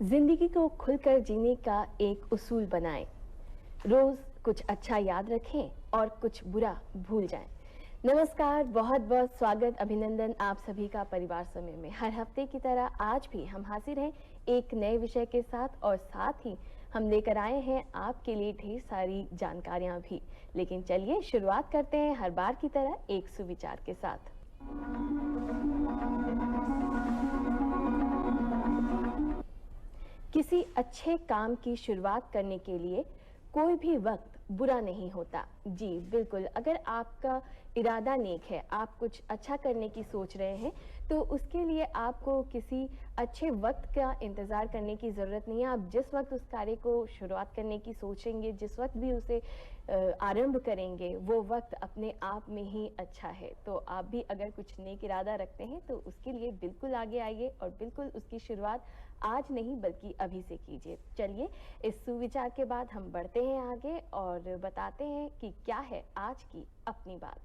जिंदगी को खुलकर जीने का एक उसूल बनाएं। रोज कुछ अच्छा याद रखें और कुछ बुरा भूल जाएं। नमस्कार, बहुत बहुत स्वागत, अभिनंदन आप सभी का परिवार समय में। हर हफ्ते की तरह आज भी हम हाजिर हैं एक नए विषय के साथ और साथ ही हम लेकर आए हैं आपके लिए ढेर सारी जानकारियां भी। लेकिन चलिए शुरुआत करते हैं हर बार की तरह एक सुविचार के साथ। किसी अच्छे काम की शुरुआत करने के लिए कोई भी वक्त बुरा नहीं होता। जी बिल्कुल, अगर आपका इरादा नेक है, आप कुछ अच्छा करने की सोच रहे हैं, तो उसके लिए आपको किसी अच्छे वक्त का इंतज़ार करने की ज़रूरत नहीं है। आप जिस वक्त उस कार्य को शुरुआत करने की सोचेंगे, जिस वक्त भी उसे आरंभ करेंगे, वो वक्त अपने आप में ही अच्छा है। तो आप भी अगर कुछ नेक इरादा रखते हैं तो उसके लिए बिल्कुल आगे आइए और बिल्कुल उसकी शुरुआत आज नहीं बल्कि अभी से कीजिए। चलिए, इस सुविचार के बाद हम बढ़ते हैं आगे और बताते हैं कि क्या है आज की अपनी बात।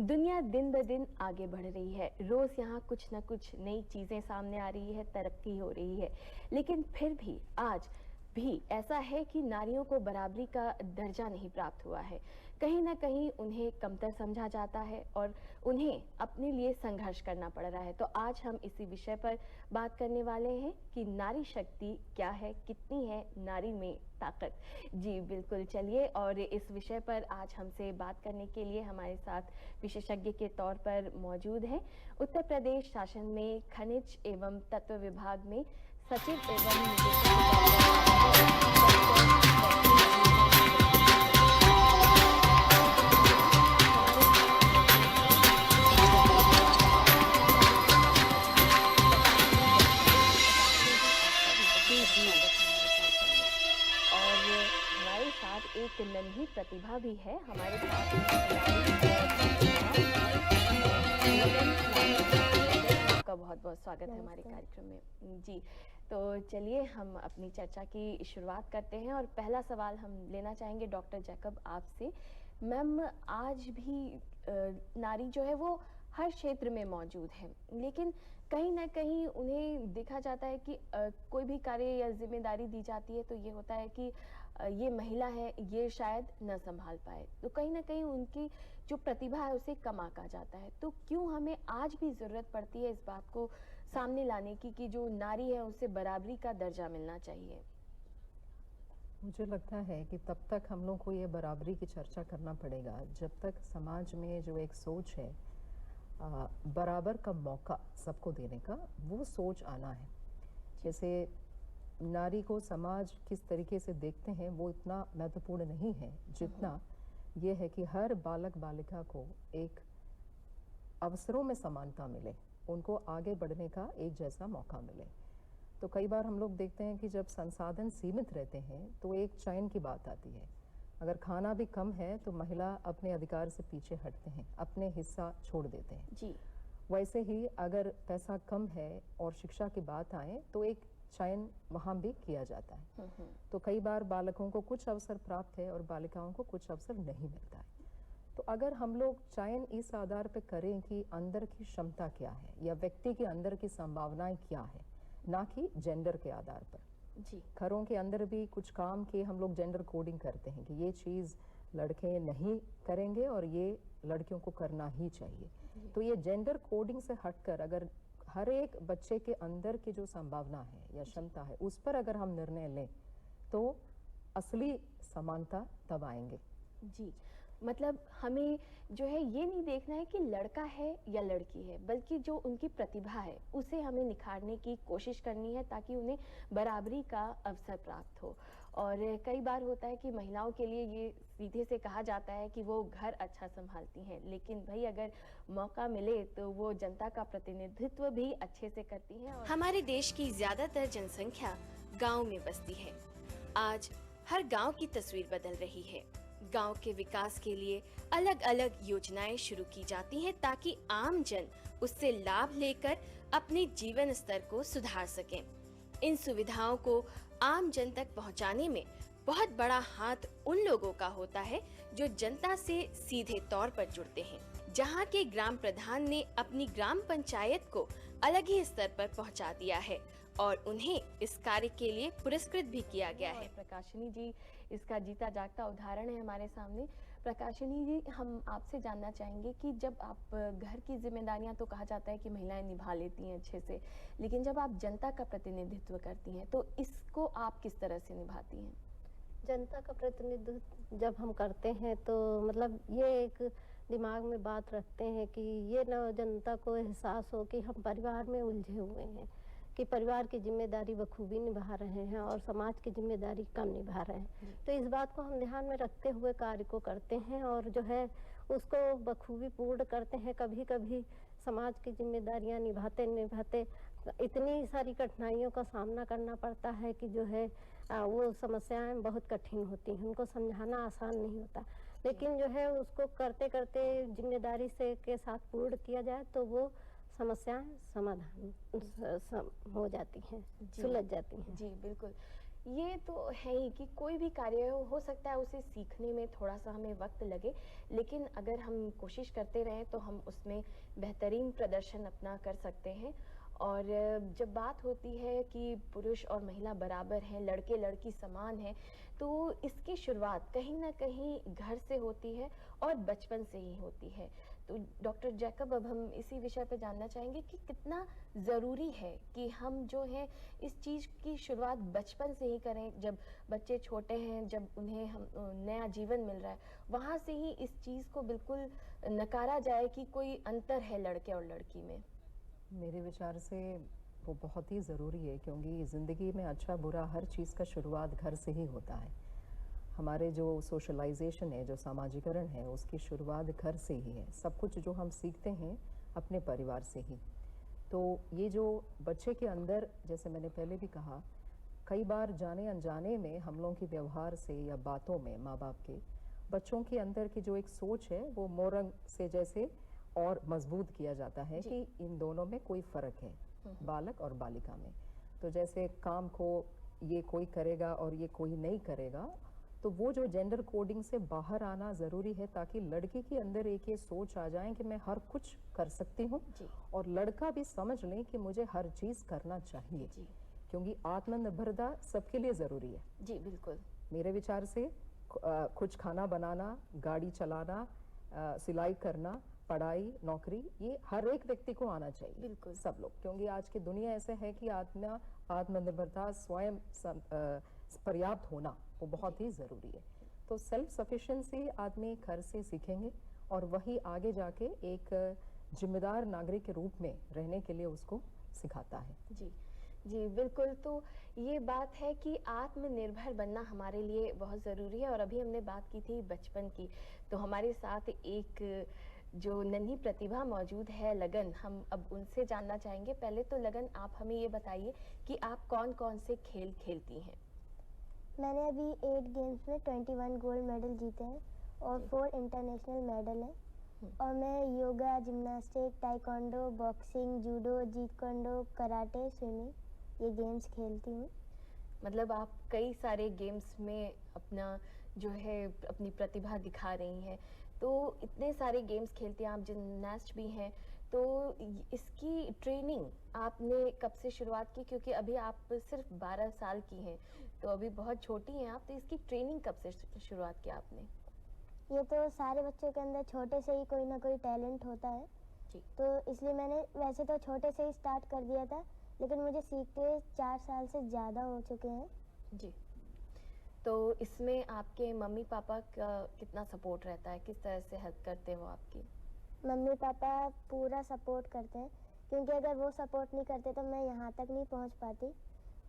दुनिया दिन ब दिन आगे बढ़ रही है। रोज यहाँ कुछ न कुछ नई चीजें सामने आ रही है, तरक्की हो रही है। लेकिन फिर भी आज भी ऐसा है कि नारियों को बराबरी का दर्जा नहीं प्राप्त हुआ है। कहीं ना कहीं उन्हें कमतर समझा जाता है और उन्हें अपने लिए संघर्ष करना पड़ रहा है। तो आज हम इसी विषय पर बात करने वाले हैं कि नारी शक्ति क्या है, कितनी है नारी में ताकत। जी बिल्कुल, चलिए, और इस विषय पर आज हमसे बात करने के लिए हमारे साथ विशेषज्ञ के तौर पर मौजूद हैं उत्तर प्रदेश शासन में खनिज एवं तत्व विभाग में सचिव एवं एक नन्ही प्रतिभा भी है हमारे साथ। आपका बहुत बहुत स्वागत है हमारे कार्यक्रम में। जी, तो चलिए हम अपनी चर्चा की शुरुआत करते हैं और पहला सवाल हम लेना चाहेंगे डॉक्टर जैकब आपसे। मैम, आज भी नारी जो है वो हर क्षेत्र में मौजूद है, लेकिन कहीं ना कहीं उन्हें देखा जाता है कि कोई भी कार्य या जिम्मेदारी दी जाती है तो ये होता है कि ये महिला है, ये शायद न संभाल पाए। तो कहीं ना कहीं उनकी जो प्रतिभा है उसे कम आंका जाता है। तो क्यों हमें आज भी जरूरत पड़ती है इस बात को सामने लाने की कि जो नारी है उसे बराबरी का दर्जा मिलना चाहिए? मुझे लगता है कि तब तक हम लोग को ये बराबरी की चर्चा करना पड़ेगा जब तक समाज में जो एक सोच है बराबर का मौका सबको देने का, वो सोच आना है। जैसे नारी को समाज किस तरीके से देखते हैं वो इतना महत्वपूर्ण नहीं है जितना ये है कि हर बालक बालिका को एक अवसरों में समानता मिले, उनको आगे बढ़ने का एक जैसा मौका मिले। तो कई बार हम लोग देखते हैं कि जब संसाधन सीमित रहते हैं तो एक चयन की बात आती है। अगर खाना भी कम है तो महिला अपने अधिकार से पीछे हटते हैं, अपने हिस्सा छोड़ देते हैं जी। वैसे ही अगर पैसा कम है और शिक्षा की बात आए तो एक चयन वहाँ भी किया जाता है। तो कई बार बालकों को कुछ अवसर प्राप्त है और बालिकाओं को कुछ अवसर नहीं मिलता है। तो अगर हम लोग चयन इस आधार पर करें कि अंदर की क्षमता क्या है या व्यक्ति के अंदर की संभावनाएं क्या है, ना कि जेंडर के आधार पर। जी। घरों के अंदर भी कुछ काम के हम लोग जेंडर कोडिंग करते हैं कि ये चीज़ लड़के नहीं करेंगे और ये लड़कियों को करना ही चाहिए। तो ये जेंडर कोडिंग से हटकर अगर हर एक बच्चे के अंदर की जो संभावना है या क्षमता है उस पर अगर हम निर्णय लें तो असली समानता तब आएंगे। जी, मतलब हमें जो है ये नहीं देखना है कि लड़का है या लड़की है, बल्कि जो उनकी प्रतिभा है उसे हमें निखारने की कोशिश करनी है ताकि उन्हें बराबरी का अवसर प्राप्त हो। और कई बार होता है कि महिलाओं के लिए ये सीधे से कहा जाता है कि वो घर अच्छा संभालती हैं, लेकिन भाई अगर मौका मिले तो वो जनता का प्रतिनिधित्व भी अच्छे से करती हैं। हमारे देश की ज्यादातर जनसंख्या गांव में बसती है। आज हर गांव की तस्वीर बदल रही है। गांव के विकास के लिए अलग अलग योजनाएं शुरू की जाती हैं ताकि आम जन उससे लाभ लेकर अपने जीवन स्तर को सुधार सकें। इन सुविधाओं को आम जन तक पहुंचाने में बहुत बड़ा हाथ उन लोगों का होता है जो जनता से सीधे तौर पर जुड़ते हैं। जहां के ग्राम प्रधान ने अपनी ग्राम पंचायत को अलग ही स्तर पर पहुंचा दिया है और उन्हें इस कार्य के लिए पुरस्कृत भी किया गया है। प्रकाशिनी जी इसका जीता जागता उदाहरण है हमारे सामने। प्रकाशिनी जी, हम आपसे जानना चाहेंगे कि जब आप घर की जिम्मेदारियां तो कहा जाता है कि महिलाएं निभा लेती हैं अच्छे से, लेकिन जब आप जनता का प्रतिनिधित्व करती हैं तो इसको आप किस तरह से निभाती हैं? जनता का प्रतिनिधित्व जब हम करते हैं तो मतलब ये एक दिमाग में बात रखते हैं कि ये ना जनता को एहसास हो कि हम परिवार में उलझे हुए हैं, कि परिवार की जिम्मेदारी बखूबी निभा रहे हैं और समाज की जिम्मेदारी कम निभा रहे हैं। तो इस बात को हम ध्यान में रखते हुए कार्य को करते हैं और जो है उसको बखूबी पूर्ण करते हैं। कभी कभी समाज की जिम्मेदारियां निभाते निभाते इतनी सारी कठिनाइयों का सामना करना पड़ता है कि जो है वो समस्याएं बहुत कठिन होती हैं, उनको समझाना आसान नहीं होता, लेकिन जो है उसको करते करते जिम्मेदारी से के साथ पूर्ण किया जाए तो वो समस्याएं समाधान हो जाती हैं, सुलझ जाती हैं। जी बिल्कुल, ये तो है ही कि कोई भी कार्य हो सकता है उसे सीखने में थोड़ा सा हमें वक्त लगे, लेकिन अगर हम कोशिश करते रहें तो हम उसमें बेहतरीन प्रदर्शन अपना कर सकते हैं। और जब बात होती है कि पुरुष और महिला बराबर हैं, लड़के लड़की समान हैं, तो इसकी शुरुआत कहीं ना कहीं घर से होती है और बचपन से ही होती है। तो डॉक्टर जैकब, अब हम इसी विषय पे जानना चाहेंगे कि कितना ज़रूरी है कि हम जो है इस चीज़ की शुरुआत बचपन से ही करें। जब बच्चे छोटे हैं, जब उन्हें हम नया जीवन मिल रहा है, वहाँ से ही इस चीज़ को बिल्कुल नकारा जाए कि कोई अंतर है लड़के और लड़की में। मेरे विचार से वो बहुत ही ज़रूरी है, क्योंकि ज़िंदगी में अच्छा बुरा हर चीज़ का शुरुआत घर से ही होता है। हमारे जो सोशलाइजेशन है, जो सामाजिकरण है, उसकी शुरुआत घर से ही है। सब कुछ जो हम सीखते हैं अपने परिवार से ही। तो ये जो बच्चे के अंदर, जैसे मैंने पहले भी कहा, कई बार जाने अनजाने में हम लोगों के व्यवहार से या बातों में माँ बाप के बच्चों के अंदर की जो एक सोच है वो मोरंग से जैसे और मजबूत किया जाता है कि इन दोनों में कोई फ़र्क है, बालक और बालिका में। तो जैसे काम को ये कोई करेगा और ये कोई नहीं करेगा, तो वो जो जेंडर कोडिंग से बाहर आना ज़रूरी है ताकि लड़की के अंदर एक ये सोच आ जाए कि मैं हर कुछ कर सकती हूँ, और लड़का भी समझ लें कि मुझे हर चीज़ करना चाहिए, क्योंकि आत्मनिर्भरता सबके लिए ज़रूरी है। जी बिल्कुल, मेरे विचार से कुछ खाना बनाना, गाड़ी चलाना, सिलाई करना, पढ़ाई, नौकरी, ये हर एक व्यक्ति को आना चाहिए। बिल्कुल, सब लोग, क्योंकि आज की दुनिया ऐसे है कि आत्मनिर्भरता, स्वयं पर्याप्त होना वो बहुत ही ज़रूरी है। तो सेल्फ सफिशिएंसी आदमी घर से सीखेंगे और वही आगे जाके एक जिम्मेदार नागरिक के रूप में रहने के लिए उसको सिखाता है। जी जी बिल्कुल। तो ये बात है कि आत्मनिर्भर बनना हमारे लिए बहुत ज़रूरी है। और अभी हमने बात की थी बचपन की, तो हमारे साथ एक जो नन्ही प्रतिभा मौजूद है, लगन, हम अब उनसे जानना चाहेंगे। पहले तो लगन, आप हमें ये बताइए कि आप कौन कौन से खेल खेलती हैं? मैंने अभी 8 गेम्स में 21 गोल्ड मेडल जीते हैं और 4 इंटरनेशनल मेडल हैं। और मैं yoga, gymnastic, taekwondo, boxing, judo, jeet kune do, karate, swimming, ये गेम्स खेलती हूँ। मतलब आप कई सारे गेम्स में अपना जो है अपनी प्रतिभा दिखा रही हैं। तो इतने सारे गेम्स खेलती हैं आप, जिम्नास्ट भी हैं, तो इसकी ट्रेनिंग आपने कब से शुरुआत की? क्योंकि अभी आप सिर्फ 12 साल की हैं, तो अभी बहुत छोटी हैं आप, तो इसकी ट्रेनिंग कब से शुरुआत की आपने? ये तो सारे बच्चों के अंदर छोटे से ही कोई ना कोई टैलेंट होता है जी। तो इसलिए मैंने वैसे तो छोटे से ही स्टार्ट कर दिया था, लेकिन मुझे सीखते हुए 4 साल से ज़्यादा हो चुके हैं। जी। तो इसमें आपके मम्मी पापा का कितना सपोर्ट रहता है? किस तरह से हेल्प करते हैं वो आपकी? मम्मी पापा पूरा सपोर्ट करते हैं, क्योंकि अगर वो सपोर्ट नहीं करते तो मैं यहाँ तक नहीं पहुँच पाती।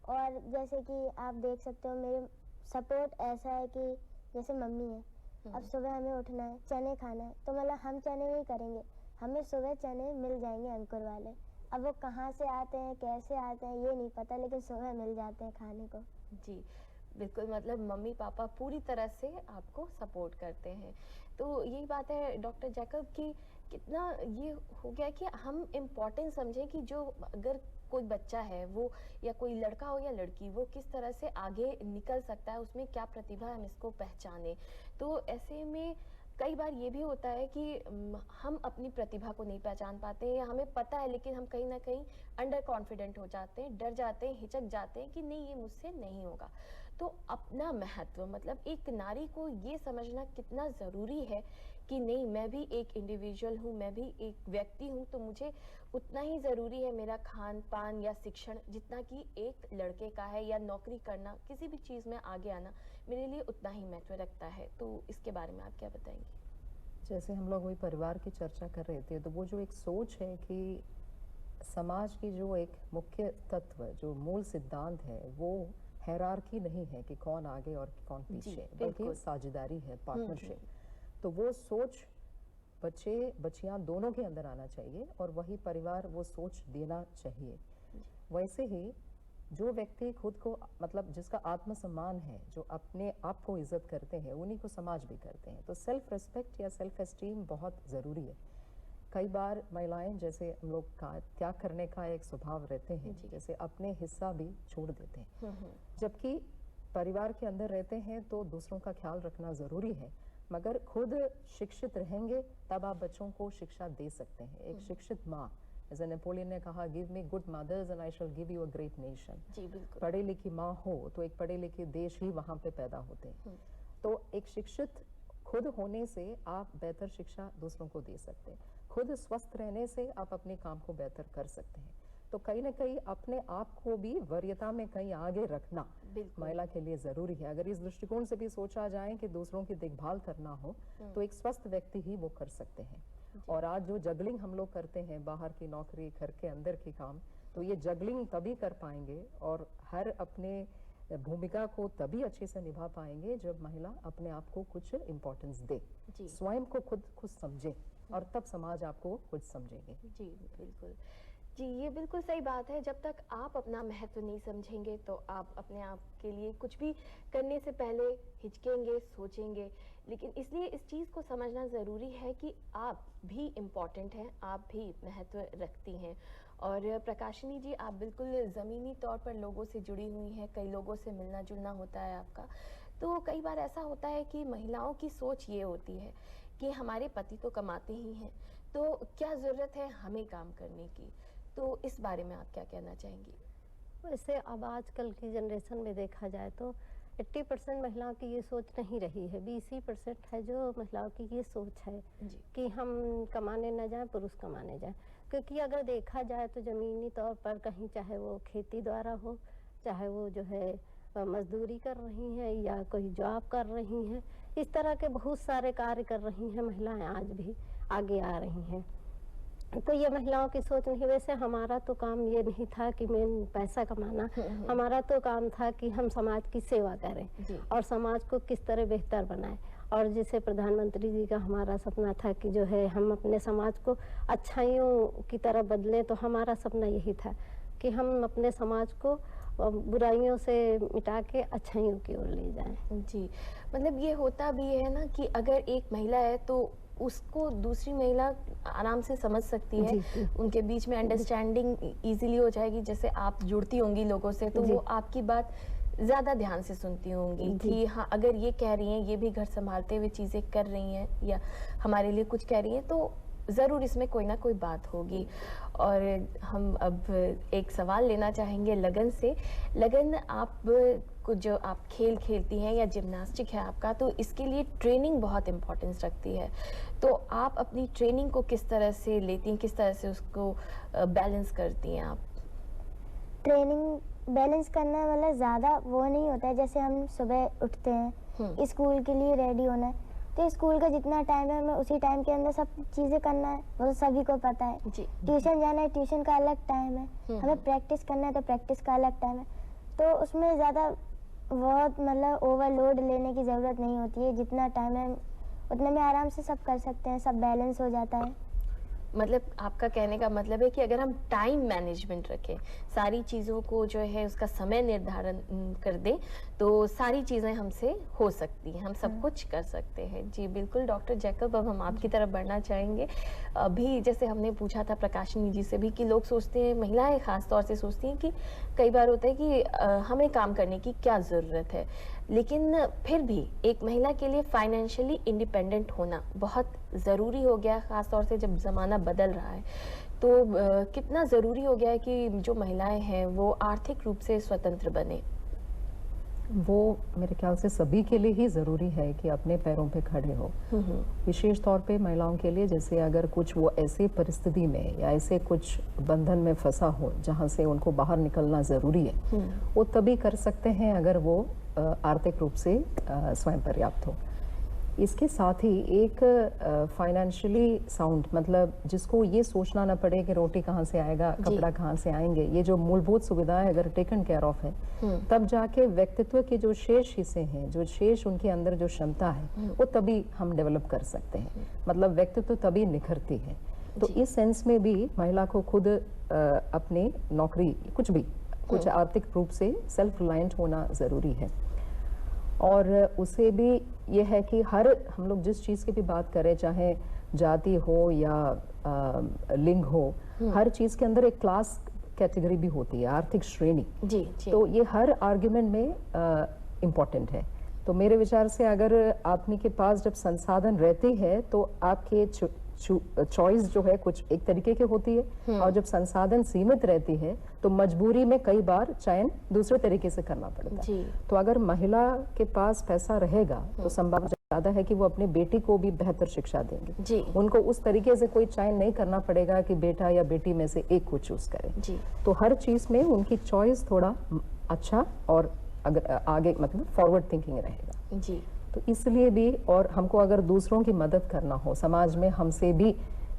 और जैसे कि आप देख सकते हो, मेरे सपोर्ट ऐसा है कि जैसे मम्मी है, अब सुबह हमें उठना है, चने खाना है, तो मतलब हम चने नहीं करेंगे, हमें सुबह चने मिल जाएंगे अंकुर वाले। अब वो कहाँ से आते हैं, कैसे आते हैं, ये नहीं पता, लेकिन सुबह मिल जाते हैं खाने को। जी, बिल्कुल, मतलब मम्मी पापा पूरी तरह से आपको सपोर्ट करते हैं। तो यही बात है डॉक्टर जैकब कि कितना ये हो गया कि हम इम्पोर्टेंट समझें कि जो अगर कोई बच्चा है वो, या कोई लड़का हो या लड़की, वो किस तरह से आगे निकल सकता है, उसमें क्या प्रतिभा है, हम इसको पहचाने। तो ऐसे में कई बार ये भी होता है कि हम अपनी प्रतिभा को नहीं पहचान पाते हैं, या हमें पता है लेकिन हम कहीं ना कहीं अंडर कॉन्फिडेंट हो जाते हैं, डर जाते हैं, हिचक जाते हैं कि नहीं ये मुझसे नहीं होगा। तो अपना महत्व, मतलब एक नारी को ये समझना कितना ज़रूरी है कि नहीं, मैं भी एक इंडिविजुअल हूँ, मैं भी एक व्यक्ति हूँ, तो मुझे उतना ही ज़रूरी है मेरा खान पान या शिक्षण जितना कि एक लड़के का है, या नौकरी करना, किसी भी चीज़ में आगे आना मेरे लिए उतना ही महत्व रखता है। तो इसके बारे में आप क्या बताएंगे? जैसे हम लोग वही परिवार की चर्चा कर रहे थे, तो वो जो एक सोच है कि समाज की जो एक मुख्य तत्व, जो मूल सिद्धांत है, वो हायरार्की नहीं है कि कौन आगे और कौन पीछे, बल्कि साझेदारी है, पार्टनरशिप। तो वो सोच बच्चे बच्चियां दोनों के अंदर आना चाहिए, और वही परिवार वो सोच देना चाहिए। वैसे ही जो व्यक्ति खुद को, मतलब जिसका आत्मसम्मान है, जो अपने आप को इज्जत करते हैं, उन्हीं को समाज भी करते हैं। तो सेल्फ रिस्पेक्ट या सेल्फ एस्टीम बहुत ज़रूरी है। कई बार महिलाएं, जैसे हम लोग का त्याग करने का एक स्वभाव रहते हैं, जैसे अपने हिस्सा भी छोड़ देते हैं, जबकि परिवार के अंदर रहते हैं तो दूसरों का ख्याल रखना ज़रूरी है, मगर खुद शिक्षित रहेंगे तब आप बच्चों को शिक्षा दे सकते हैं। एक शिक्षित माँ, जैसे नेपोलियन ने कहा, give me good mothers and I shall give you a great nation. जी बिल्कुल। पढ़ी लिखी माँ हो तो एक पढ़े लिखे देश ही वहाँ पे पैदा होते हैं। तो एक शिक्षित खुद होने से आप बेहतर शिक्षा दूसरों को दे सकते हैं। खुद स्वस्थ रहने से आप अपने काम को बेहतर कर सकते हैं। तो कहीं ना कहीं अपने आप को भी वरीयता में कहीं आगे रखना महिला के लिए जरूरी है। अगर इस दृष्टिकोण से भी सोचा जाए कि दूसरों की देखभाल करना हो, तो एक स्वस्थ व्यक्ति ही वो कर सकते हैं। और आज जो जगलिंग हम लोग करते हैं, बाहर की नौकरी, घर के अंदर के काम, तो ये जगलिंग तभी कर पाएंगे और हर अपने भूमिका को तभी अच्छे से निभा पाएंगे जब महिला अपने आप को कुछ इम्पोर्टेंस दे, स्वयं को खुद समझे, और तब समाज आपको खुद समझेंगे। जी बिल्कुल। जी, ये बिल्कुल सही बात है। जब तक आप अपना महत्व नहीं समझेंगे तो आप अपने आप के लिए कुछ भी करने से पहले हिचकेंगे, सोचेंगे। लेकिन इसलिए इस चीज़ को समझना ज़रूरी है कि आप भी इम्पॉर्टेंट हैं, आप भी महत्व रखती हैं। और प्रकाशिनी जी, आप बिल्कुल ज़मीनी तौर पर लोगों से जुड़ी हुई हैं, कई लोगों से मिलना जुलना होता है आपका। तो कई बार ऐसा होता है कि महिलाओं की सोच ये होती है कि हमारे पति तो कमाते ही हैं, तो क्या ज़रूरत है हमें काम करने की। तो इस बारे में आप क्या कहना चाहेंगी? वैसे अब आजकल की जनरेशन में देखा जाए तो 80% महिलाओं की ये सोच नहीं रही है, 20% है जो महिलाओं की ये सोच है कि हम कमाने न जाएं, पुरुष कमाने जाएं। क्योंकि अगर देखा जाए तो ज़मीनी तौर पर कहीं, चाहे वो खेती द्वारा हो, चाहे वो जो है मजदूरी कर रही हैं या कोई जॉब कर रही हैं, इस तरह के बहुत सारे कार्य कर रही हैं महिलाएं, आज भी आगे आ रही हैं। तो ये महिलाओं की सोच नहीं। वैसे हमारा तो काम ये नहीं था कि मैं पैसा कमाना, हमारा तो काम था कि हम समाज की सेवा करें और समाज को किस तरह बेहतर बनाएं। और जैसे प्रधानमंत्री जी का हमारा सपना था कि जो है हम अपने समाज को अच्छाइयों की तरफ बदलें, तो हमारा सपना यही था कि हम अपने समाज को बुराइयों से मिटा के अच्छाइयों की ओर ले जाएं। जी, मतलब ये होता भी है ना कि अगर एक महिला है तो उसको दूसरी महिला आराम से समझ सकती है, उनके बीच में अंडरस्टैंडिंग इजीली हो जाएगी। जैसे आप जुड़ती होंगी लोगों से तो वो आपकी बात ज़्यादा ध्यान से सुनती होंगी कि हाँ, अगर ये कह रही हैं, ये भी घर संभालते हुए चीज़ें कर रही हैं या हमारे लिए कुछ कह रही हैं, तो ज़रूर इसमें कोई ना कोई बात होगी। और हम अब एक सवाल लेना चाहेंगे लगन से। लगन, आप कुछ जो आप खेल खेलती हैं या जिम्नास्टिक है आपका, तो इसके लिए ट्रेनिंग बहुत इम्पोर्टेंस रखती है। तो आप अपनी ट्रेनिंग को किस तरह से लेती हैं, किस तरह से उसको बैलेंस करती हैं आप? ट्रेनिंग बैलेंस करना मतलब ज़्यादा वो नहीं होता है। जैसे हम सुबह उठते हैं, स्कूल के लिए रेडी होना है, तो स्कूल का जितना टाइम है हमें उसी टाइम के अंदर सब चीज़ें करना है, वो तो सभी को पता है। ट्यूशन जाना है, ट्यूशन का अलग टाइम है, हमें प्रैक्टिस करना है तो प्रैक्टिस का अलग टाइम है। तो उसमें ज़्यादा बहुत मतलब ओवरलोड लेने की ज़रूरत नहीं होती है। जितना टाइम है उतने में आराम से सब कर सकते हैं, सब बैलेंस हो जाता है। मतलब आपका कहने का मतलब है कि अगर हम टाइम मैनेजमेंट रखें, सारी चीज़ों को जो है उसका समय निर्धारण कर दें, तो सारी चीज़ें हमसे हो सकती हैं, हम सब कुछ कर सकते हैं। जी बिल्कुल डॉक्टर जैकब, अब हम आपकी तरफ बढ़ना चाहेंगे। अभी जैसे हमने पूछा था प्रकाशिनी जी से भी कि लोग सोचते हैं, महिलाएं खास तौर से सोचती हैं कि कई बार होता है कि हमें काम करने की क्या ज़रूरत है, लेकिन फिर भी एक महिला के लिए फाइनेंशियली इंडिपेंडेंट होना बहुत ज़रूरी हो गया है, ख़ास तौर से जब ज़माना बदल रहा है। तो कितना ज़रूरी हो गया है कि जो महिलाएं हैं वो आर्थिक रूप से स्वतंत्र बने। वो मेरे ख्याल से सभी के लिए ही ज़रूरी है कि अपने पैरों पे खड़े हो। विशेष तौर पे महिलाओं के लिए, जैसे अगर कुछ वो ऐसी परिस्थिति में या ऐसे कुछ बंधन में फंसा हो जहाँ से उनको बाहर निकलना ज़रूरी है, वो तभी कर सकते हैं अगर वो आर्थिक रूप से स्वयं पर्याप्त हो। इसके साथ ही एक फाइनेंशियली साउंड, मतलब जिसको ये सोचना ना पड़े कि रोटी कहाँ से आएगा, कपड़ा कहाँ से आएंगे, ये जो मूलभूत सुविधाएं अगर टेकन केयर ऑफ है, तब जाके व्यक्तित्व के जो शेष हिस्से हैं, जो शेष उनके अंदर जो क्षमता है, वो तभी हम डेवलप कर सकते हैं। मतलब व्यक्तित्व तभी निखरती है। तो इस सेंस में भी महिला को खुद अपनी नौकरी कुछ आर्थिक रूप से सेल्फ रिलायंट होना ज़रूरी है। और उसे भी ये है कि हम लोग जिस चीज़ की भी बात करें, चाहे जाति हो या लिंग हो, हर चीज़ के अंदर एक क्लास कैटेगरी भी होती है, आर्थिक श्रेणी। जी। तो ये हर आर्ग्यूमेंट में इम्पोर्टेंट है। तो मेरे विचार से अगर आदमी के पास जब संसाधन रहते हैं तो आपके चॉइस जो है कुछ एक तरीके की होती है, और जब संसाधन सीमित रहती है तो मजबूरी में कई बार चयन दूसरे तरीके से करना पड़ता है। तो अगर महिला के पास पैसा रहेगा तो संभावना ज़्यादा है कि वो अपनी बेटी को भी बेहतर शिक्षा देंगे। उनको उस तरीके से कोई चयन नहीं करना पड़ेगा कि बेटा या बेटी में से एक को चूज करें। तो हर चीज़ में उनकी चॉइस थोड़ा अच्छा और अगर आगे मतलब फॉरवर्ड थिंकिंग रहेगा। जी। तो इसलिए भी, और हमको अगर दूसरों की मदद करना हो, समाज में हमसे भी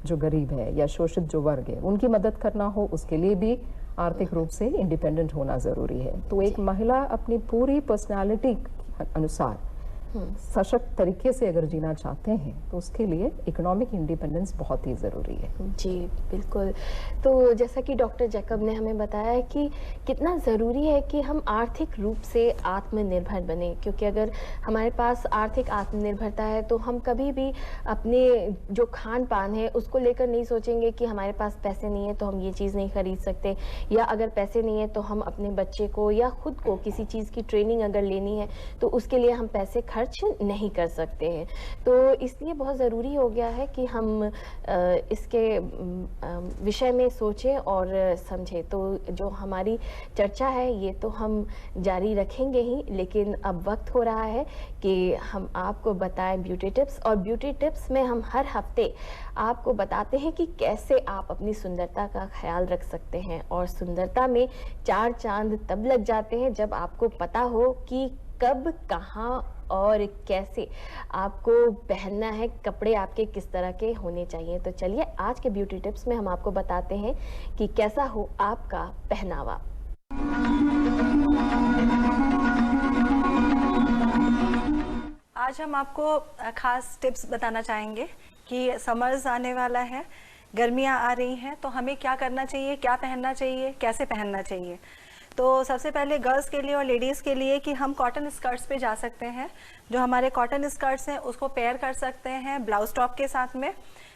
जो गरीब है या शोषित जो वर्ग है उनकी मदद करना हो, उसके लिए भी आर्थिक रूप से इंडिपेंडेंट होना ज़रूरी है। तो एक महिला अपनी पूरी पर्सनालिटी अनुसार सशक्त तरीके से अगर जीना चाहते हैं तो उसके लिए इकोनॉमिक इंडिपेंडेंस बहुत ही ज़रूरी है। जी बिल्कुल। तो जैसा कि डॉक्टर जैकब ने हमें बताया कि कितना ज़रूरी है कि हम आर्थिक रूप से आत्मनिर्भर बने, क्योंकि अगर हमारे पास आर्थिक आत्मनिर्भरता है तो हम कभी भी अपने जो खान पान है उसको लेकर नहीं सोचेंगे कि हमारे पास पैसे नहीं है तो हम ये चीज़ नहीं खरीद सकते, या अगर पैसे नहीं है तो हम अपने बच्चे को या खुद को किसी चीज़ की ट्रेनिंग अगर लेनी है तो उसके लिए हम पैसे खर्च नहीं कर सकते हैं। तो इसलिए बहुत ज़रूरी हो गया है कि हम इसके विषय में सोचें और समझें। तो जो हमारी चर्चा है ये तो हम जारी रखेंगे ही, लेकिन अब वक्त हो रहा है कि हम आपको बताएं ब्यूटी टिप्स, और ब्यूटी टिप्स में हम हर हफ्ते आपको बताते हैं कि कैसे आप अपनी सुंदरता का ख्याल रख सकते हैं। और सुंदरता में 4 चांद तब लग जाते हैं जब आपको पता हो कि कब, कहाँ और कैसे आपको पहनना है, कपड़े आपके किस तरह के होने चाहिए। तो चलिए आज के ब्यूटी टिप्स में हम आपको बताते हैं कि कैसा हो आपका पहनावा। आज हम आपको खास टिप्स बताना चाहेंगे कि समर्स आने वाला है, गर्मियाँ आ रही हैं, तो हमें क्या करना चाहिए, क्या पहनना चाहिए, कैसे पहनना चाहिए। तो सबसे पहले गर्ल्स के लिए और लेडीज़ के लिए कि हम कॉटन स्कर्ट्स पे जा सकते हैं। जो हमारे कॉटन स्कर्ट्स हैं उसको पेयर कर सकते हैं ब्लाउज टॉप के साथ में,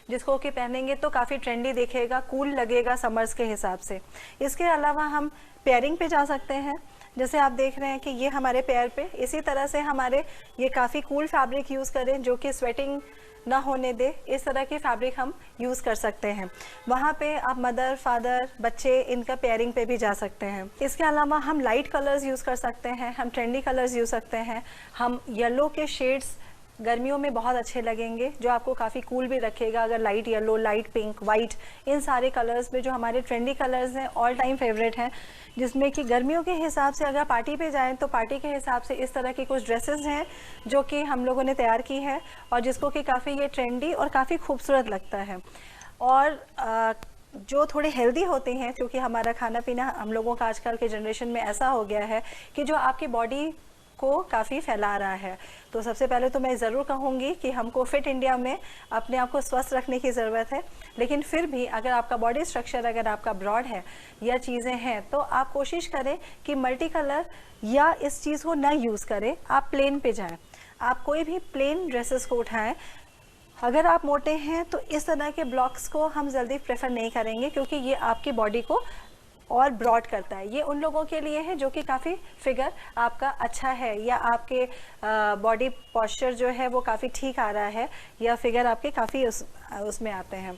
जिसको कि पहनेंगे तो काफ़ी ट्रेंडी दिखेगा, कूल लगेगा समर्स के हिसाब से। इसके अलावा हम पेयरिंग पे जा सकते हैं। जैसे आप देख रहे हैं कि ये हमारे पैर पे, इसी तरह से हमारे ये काफ़ी कूल फैब्रिक यूज़ करें जो कि स्वेटिंग ना होने दे, इस तरह के फैब्रिक हम यूज़ कर सकते हैं। वहाँ पे आप मदर, फादर, बच्चे, इनका पेयरिंग पे भी जा सकते हैं। इसके अलावा हम लाइट कलर्स यूज़ कर सकते हैं, हम ट्रेंडी कलर्स यूज़ सकते हैं। हम येलो के शेड्स गर्मियों में बहुत अच्छे लगेंगे, जो आपको काफ़ी कूल भी रखेगा। अगर light yellow, light pink, white, इन सारे कलर्स में जो हमारे ट्रेंडी कलर्स हैं, ऑल टाइम फेवरेट हैं, जिसमें कि गर्मियों के हिसाब से अगर पार्टी पे जाएं तो पार्टी के हिसाब से इस तरह की कुछ ड्रेसेस हैं जो कि हम लोगों ने तैयार की है और जिसको कि काफ़ी ये ट्रेंडी और काफ़ी खूबसूरत लगता है। और जो थोड़े हेल्दी होते हैं, क्योंकि हमारा खाना पीना हम लोगों का आजकल के जनरेशन में ऐसा हो गया है कि जो आपकी बॉडी को काफ़ी फैला रहा है। तो सबसे पहले तो मैं ज़रूर कहूँगी कि हमको फिट इंडिया में अपने आप को स्वस्थ रखने की ज़रूरत है, लेकिन फिर भी अगर आपका बॉडी स्ट्रक्चर अगर आपका ब्रॉड है या चीज़ें हैं तो आप कोशिश करें कि मल्टी कलर या इस चीज़ को ना यूज़ करें, आप प्लेन पे जाएं। आप कोई भी प्लेन ड्रेसेस को उठाएं। अगर आप मोटे हैं तो इस तरह के ब्लॉक्स को हम जल्दी प्रेफर नहीं करेंगे, क्योंकि ये आपकी बॉडी को और ब्रॉड करता है। ये उन लोगों के लिए है जो कि काफ़ी फिगर आपका अच्छा है या आपके बॉडी पॉस्चर जो है वो काफ़ी ठीक आ रहा है या फिगर आपके काफ़ी उसमें आते हैं।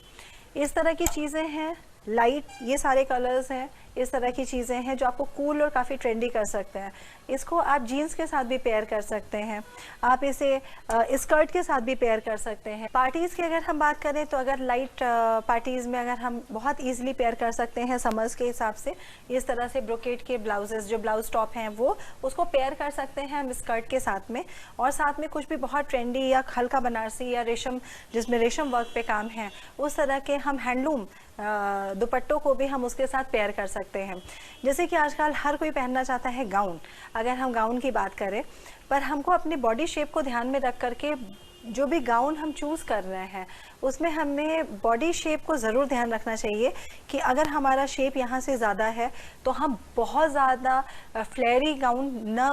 इस तरह की चीज़ें हैं, लाइट ये सारे कलर्स हैं, इस तरह की चीज़ें हैं जो आपको कूल और काफ़ी ट्रेंडी कर सकते हैं। इसको आप जीन्स के साथ भी पेयर कर सकते हैं, आप इसे स्कर्ट के साथ भी पेयर कर सकते हैं। पार्टीज़ की अगर हम बात करें तो अगर लाइट पार्टीज़ में अगर हम बहुत इजीली पेयर कर सकते हैं समर्स के हिसाब से, इस तरह से ब्रोकेट के ब्लाउजेस जो ब्लाउज टॉप हैं वो उसको पेयर कर सकते हैं हम स्कर्ट के साथ में, और साथ में कुछ भी बहुत ट्रेंडी या हल्का बनारसी या रेशम जिसमें रेशम वर्क पे काम है उस तरह के हम हैंडलूम दुपट्टों को भी हम उसके साथ पेयर कर सकते हैं। जैसे कि आजकल हर कोई पहनना चाहता है गाउन, अगर हम गाउन की बात करें, पर हमको अपनी बॉडी शेप को ध्यान में रख करके जो भी गाउन हम चूज़ कर रहे हैं उसमें हमें बॉडी शेप को ज़रूर ध्यान रखना चाहिए कि अगर हमारा शेप यहाँ से ज़्यादा है तो हम बहुत ज़्यादा फ्लेयरी गाउन न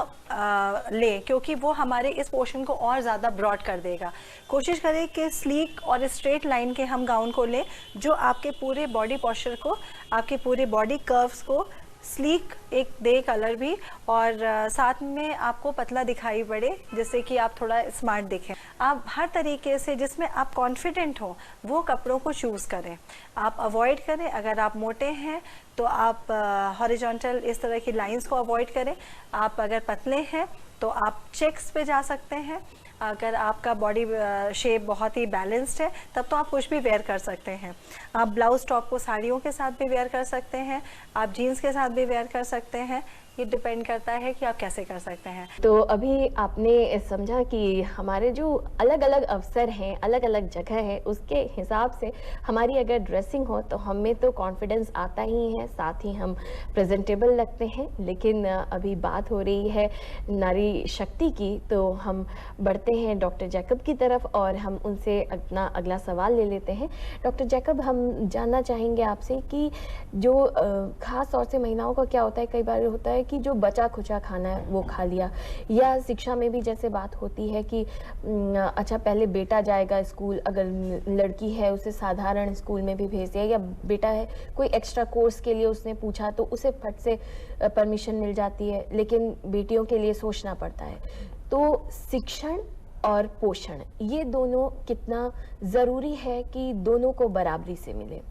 लें, क्योंकि वो हमारे इस पोर्शन को और ज़्यादा ब्रॉड कर देगा। कोशिश करें कि स्लीक और स्ट्रेट लाइन के हम गाउन को लें जो आपके पूरे बॉडी पॉस्चर को, आपके पूरे बॉडी कर्व्स को स्लीक एक दे कलर भी, और साथ में आपको पतला दिखाई पड़े जिससे कि आप थोड़ा स्मार्ट दिखें। आप हर तरीके से जिसमें आप कॉन्फिडेंट हो वो कपड़ों को चूज़ करें। आप अवॉइड करें, अगर आप मोटे हैं तो आप हॉरिजॉन्टल इस तरह की लाइंस को अवॉइड करें। आप अगर पतले हैं तो आप चेक्स पे जा सकते हैं। अगर आपका बॉडी शेप बहुत ही बैलेंस्ड है तब तो आप कुछ भी वेयर कर सकते हैं। आप ब्लाउज टॉप को साड़ियों के साथ भी वेयर कर सकते हैं, आप जीन्स के साथ भी वेयर कर सकते हैं। ये डिपेंड करता है कि आप कैसे कर सकते हैं। तो अभी आपने समझा कि हमारे जो अलग अलग अवसर हैं, अलग अलग जगह है, उसके हिसाब से हमारी अगर ड्रेसिंग हो तो हमें तो कॉन्फिडेंस आता ही है, साथ ही हम प्रेजेंटेबल लगते हैं। लेकिन अभी बात हो रही है नारी शक्ति की, तो हम बढ़ते हैं डॉक्टर जैकब की तरफ और हम उनसे अपना अगला सवाल ले लेते हैं। डॉक्टर जैकब, हम जानना चाहेंगे आपसे कि जो ख़ास तौर से महिलाओं का क्या होता है, कई बार होता है कि जो बचा खुचा खाना है वो खा लिया, या शिक्षा में भी जैसे बात होती है कि अच्छा पहले बेटा जाएगा स्कूल, अगर लड़की है उसे साधारण स्कूल में भी भेज दिया, या बेटा है कोई एक्स्ट्रा कोर्स के लिए उसने पूछा तो उसे फट से परमिशन मिल जाती है, लेकिन बेटियों के लिए सोचना पड़ता है। तो शिक्षण और पोषण ये दोनों कितना ज़रूरी है कि दोनों को बराबरी से मिले?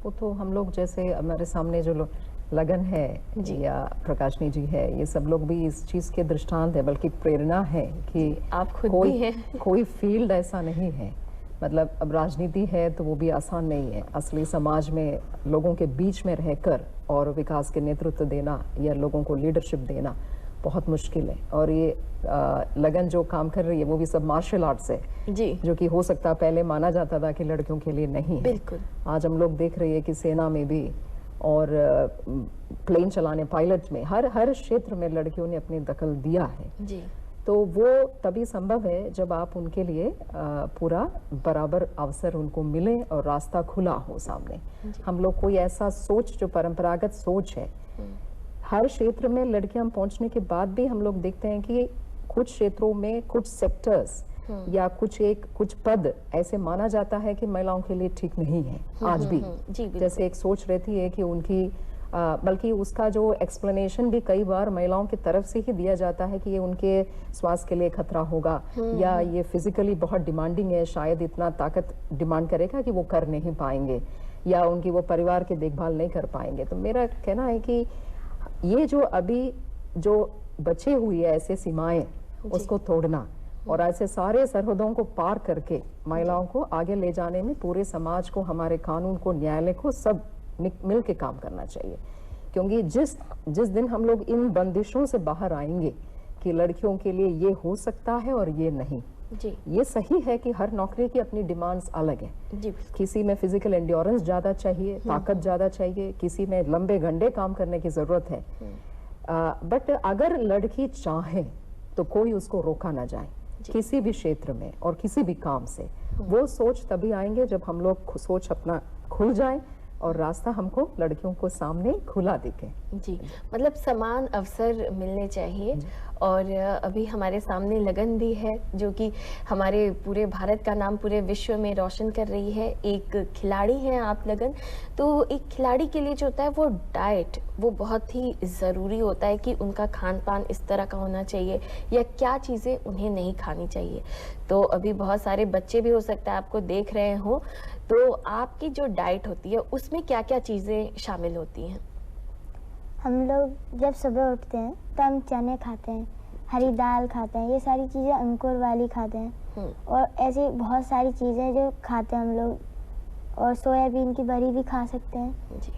वो तो हम लोग जैसे हमारे सामने जो लगन है या प्रकाशनी जी है, ये सब लोग भी इस चीज़ के दृष्टांत है, बल्कि प्रेरणा है कि आप खुद भी हैं। कोई फील्ड ऐसा नहीं है। मतलब अब राजनीति है तो वो भी आसान नहीं है। असली समाज में लोगों के बीच में रहकर और विकास के नेतृत्व देना या लोगों को लीडरशिप देना बहुत मुश्किल है। और ये लगन जो काम कर रही है वो भी सब मार्शल आर्ट्स है जी, जो कि हो सकता पहले माना जाता था कि लड़कियों के लिए नहीं है। बिल्कुल। आज हम लोग देख रहे हैं कि सेना में भी और प्लेन चलाने, पायलट में, हर क्षेत्र में लड़कियों ने अपनी दखल दिया है जी। तो वो तभी संभव है जब आप उनके लिए पूरा बराबर अवसर उनको मिले और रास्ता खुला हो सामने। हम लोग कोई ऐसा सोच जो परंपरागत सोच है, हर क्षेत्र में लड़कियां पहुंचने के बाद भी हम लोग देखते हैं कि कुछ क्षेत्रों में कुछ सेक्टर्स या कुछ पद ऐसे माना जाता है कि महिलाओं के लिए ठीक नहीं है आज भी। जैसे एक सोच रहती है कि उनकी बल्कि उसका जो एक्सप्लेनेशन भी कई बार महिलाओं की तरफ से ही दिया जाता है कि ये उनके स्वास्थ्य के लिए खतरा होगा या ये फिजिकली बहुत डिमांडिंग है, शायद इतना ताकत डिमांड करेगा कि वो कर नहीं पाएंगे या उनकी वो परिवार की देखभाल नहीं कर पाएंगे। तो मेरा कहना है कि ये जो अभी जो बचे हुई है ऐसे सीमाएं, उसको तोड़ना और ऐसे सारे सरहदों को पार करके महिलाओं को आगे ले जाने में पूरे समाज को, हमारे कानून को, न्यायालय को सब मिल के काम करना चाहिए। क्योंकि जिस दिन हम लोग इन बंदिशों से बाहर आएंगे कि लड़कियों के लिए ये हो सकता है और ये नहीं जी। ये सही है कि हर नौकरी की अपनी डिमांड्स अलग है जी। किसी में फिजिकल एंड्योरेंस ज्यादा चाहिए, ताकत ज्यादा चाहिए, किसी में लंबे घंटे काम करने की जरूरत है। बट अगर लड़की चाहे तो कोई उसको रोका ना जाए किसी भी क्षेत्र में और किसी भी काम से। वो सोच तभी आएंगे जब हम लोग सोच अपना खुल जाए और रास्ता हमको लड़कियों को सामने खुला दिखे। जी, मतलब समान अवसर मिलने चाहिए। और अभी हमारे सामने लगन भी है जो कि हमारे पूरे भारत का नाम पूरे विश्व में रोशन कर रही है। एक खिलाड़ी हैं आप लगन, तो एक खिलाड़ी के लिए जो होता है वो डाइट वो बहुत ही ज़रूरी होता है कि उनका खान पान इस तरह का होना चाहिए या क्या चीज़ें उन्हें नहीं खानी चाहिए। तो अभी बहुत सारे बच्चे भी हो सकता है आपको देख रहे हो, तो आपकी जो डाइट होती है उसमें क्या क्या चीज़ें शामिल होती हैं? हम लोग जब सुबह उठते हैं तो हम चने खाते हैं, हरी दाल खाते हैं, ये सारी चीज़ें अंकुर वाली खाते हैं और ऐसी बहुत सारी चीज़ें जो खाते हैं हम लोग, और सोयाबीन की बड़ी भी खा सकते हैं जी।